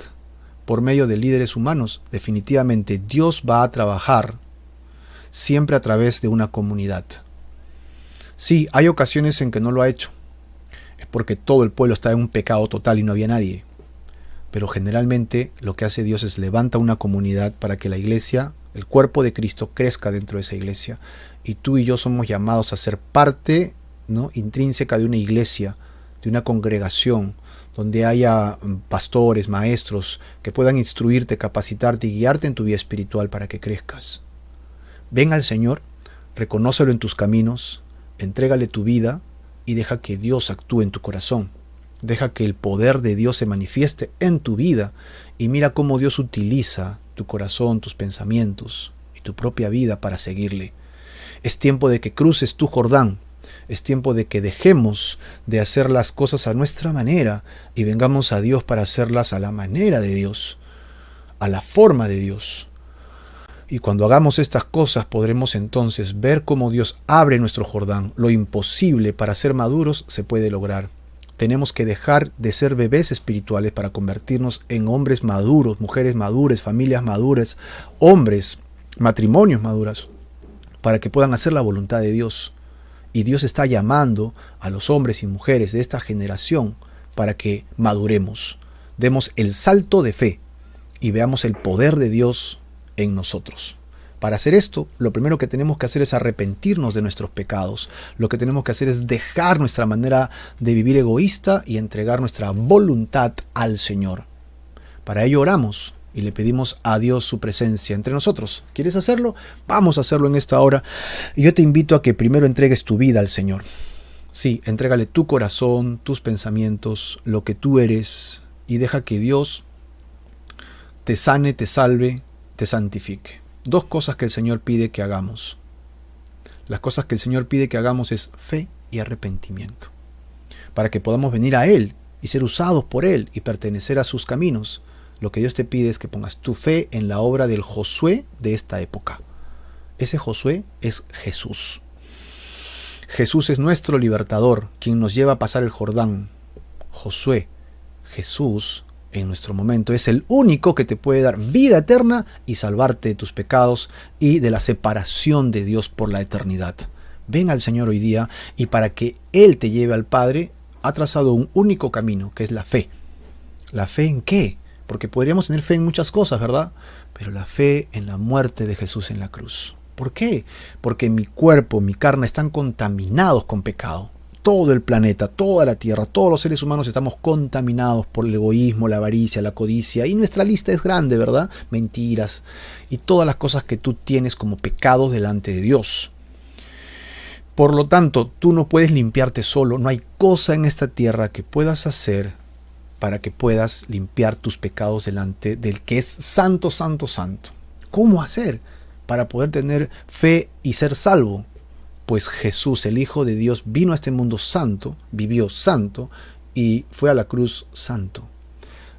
por medio de líderes humanos. Definitivamente Dios va a trabajar siempre a través de una comunidad. Sí, hay ocasiones en que no lo ha hecho. Es porque todo el pueblo está en un pecado total y no había nadie. Pero generalmente lo que hace Dios es levanta una comunidad para que la iglesia, el cuerpo de Cristo, crezca dentro de esa iglesia. Y tú y yo somos llamados a ser parte, ¿no?, intrínseca de una iglesia, de una congregación, donde haya pastores, maestros, que puedan instruirte, capacitarte y guiarte en tu vida espiritual para que crezcas. Ven al Señor, reconócelo en tus caminos, entrégale tu vida y deja que Dios actúe en tu corazón. Deja que el poder de Dios se manifieste en tu vida y mira cómo Dios utiliza tu corazón, tus pensamientos y tu propia vida para seguirle. Es tiempo de que cruces tu Jordán. Es tiempo de que dejemos de hacer las cosas a nuestra manera y vengamos a Dios para hacerlas a la manera de Dios, a la forma de Dios. Y cuando hagamos estas cosas podremos entonces ver cómo Dios abre nuestro Jordán. Lo imposible para ser maduros se puede lograr. Tenemos que dejar de ser bebés espirituales para convertirnos en hombres maduros, mujeres maduras, familias maduras, hombres, matrimonios maduros, para que puedan hacer la voluntad de Dios. Y Dios está llamando a los hombres y mujeres de esta generación para que maduremos, demos el salto de fe y veamos el poder de Dios en nosotros. Para hacer esto, lo primero que tenemos que hacer es arrepentirnos de nuestros pecados. Lo que tenemos que hacer es dejar nuestra manera de vivir egoísta y entregar nuestra voluntad al Señor. Para ello oramos y le pedimos a Dios su presencia entre nosotros. ¿Quieres hacerlo? Vamos a hacerlo en esta hora. Y yo te invito a que primero entregues tu vida al Señor. Sí, entrégale tu corazón, tus pensamientos, lo que tú eres, y deja que Dios te sane, te salve, te santifique. 2 cosas que el Señor pide que hagamos. Las cosas que el Señor pide que hagamos es fe y arrepentimiento, para que podamos venir a Él y ser usados por Él y pertenecer a sus caminos. Lo que Dios te pide es que pongas tu fe en la obra del Josué de esta época. Ese Josué es Jesús. Jesús es nuestro libertador, quien nos lleva a pasar el Jordán. Josué, Jesús, en nuestro momento, es el único que te puede dar vida eterna y salvarte de tus pecados y de la separación de Dios por la eternidad. Ven al Señor hoy día, y para que Él te lleve al Padre, ha trazado un único camino, que es la fe. ¿La fe en qué? Porque podríamos tener fe en muchas cosas, ¿verdad? Pero la fe en la muerte de Jesús en la cruz. ¿Por qué? Porque mi cuerpo, mi carne están contaminados con pecado. Todo el planeta, toda la tierra, todos los seres humanos estamos contaminados por el egoísmo, la avaricia, la codicia. Y nuestra lista es grande, ¿verdad? Mentiras y todas las cosas que tú tienes como pecados delante de Dios. Por lo tanto, tú no puedes limpiarte solo. No hay cosa en esta tierra que puedas hacer para que puedas limpiar tus pecados delante del que es santo, santo, santo. ¿Cómo hacer para poder tener fe y ser salvo? Pues Jesús, el Hijo de Dios, vino a este mundo santo, vivió santo y fue a la cruz santo.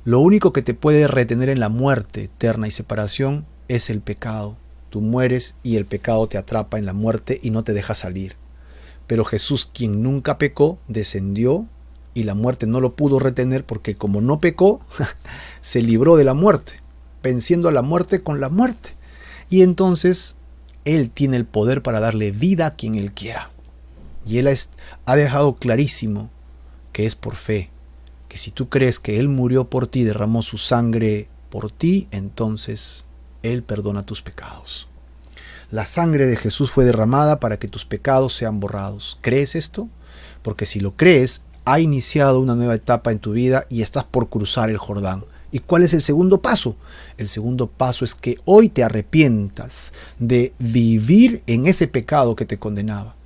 Lo único que te puede retener en la muerte eterna y separación es el pecado. Tú mueres y el pecado te atrapa en la muerte y no te deja salir. Pero Jesús, quien nunca pecó, descendió y la muerte no lo pudo retener, porque como no pecó, se libró de la muerte, venciendo a la muerte con la muerte. Y entonces Él tiene el poder para darle vida a quien Él quiera. Y Él ha dejado clarísimo que es por fe, que si tú crees que Él murió por ti, derramó su sangre por ti, entonces Él perdona tus pecados. La sangre de Jesús fue derramada para que tus pecados sean borrados. ¿Crees esto? Porque si lo crees, ha iniciado una nueva etapa en tu vida y estás por cruzar el Jordán. ¿Y cuál es el segundo paso? El segundo paso es que hoy te arrepientas de vivir en ese pecado que te condenaba.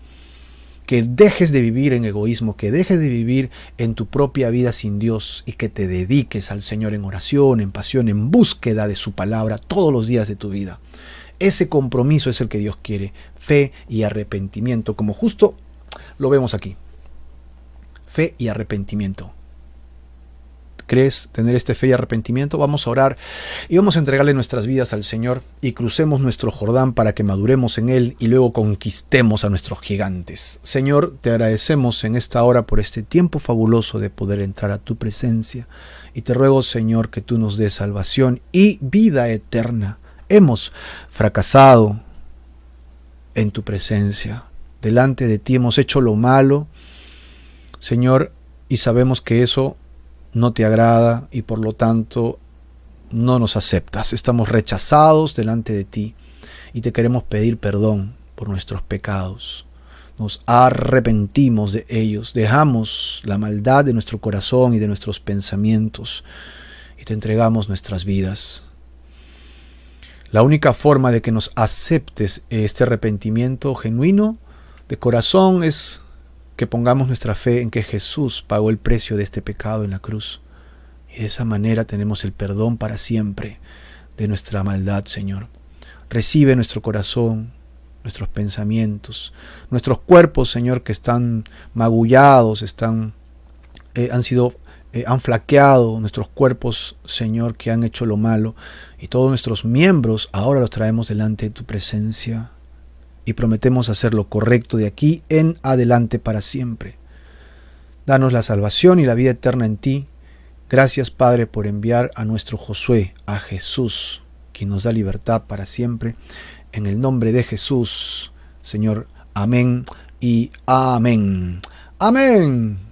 Que dejes de vivir en egoísmo, que dejes de vivir en tu propia vida sin Dios y que te dediques al Señor en oración, en pasión, en búsqueda de su palabra todos los días de tu vida. Ese compromiso es el que Dios quiere, fe y arrepentimiento, como justo lo vemos aquí. Fe y arrepentimiento. ¿Crees tener este fe y arrepentimiento? Vamos a orar y vamos a entregarle nuestras vidas al Señor y crucemos nuestro Jordán para que maduremos en Él y luego conquistemos a nuestros gigantes. Señor, te agradecemos en esta hora por este tiempo fabuloso de poder entrar a tu presencia y te ruego, Señor, que tú nos des salvación y vida eterna. Hemos fracasado en tu presencia. Delante de ti hemos hecho lo malo, Señor, y sabemos que eso no te agrada y por lo tanto no nos aceptas. Estamos rechazados delante de ti y te queremos pedir perdón por nuestros pecados. Nos arrepentimos de ellos, dejamos la maldad de nuestro corazón y de nuestros pensamientos y te entregamos nuestras vidas. La única forma de que nos aceptes este arrepentimiento genuino de corazón es que pongamos nuestra fe en que Jesús pagó el precio de este pecado en la cruz. Y de esa manera tenemos el perdón para siempre de nuestra maldad, Señor. Recibe nuestro corazón, nuestros pensamientos, nuestros cuerpos, Señor, que están magullados, han flaqueado, nuestros cuerpos, Señor, que han hecho lo malo, y todos nuestros miembros ahora los traemos delante de tu presencia. Y prometemos hacer lo correcto de aquí en adelante para siempre. Danos la salvación y la vida eterna en ti. Gracias, Padre, por enviar a nuestro Josué, a Jesús, quien nos da libertad para siempre. En el nombre de Jesús, Señor, amén y amén. Amén.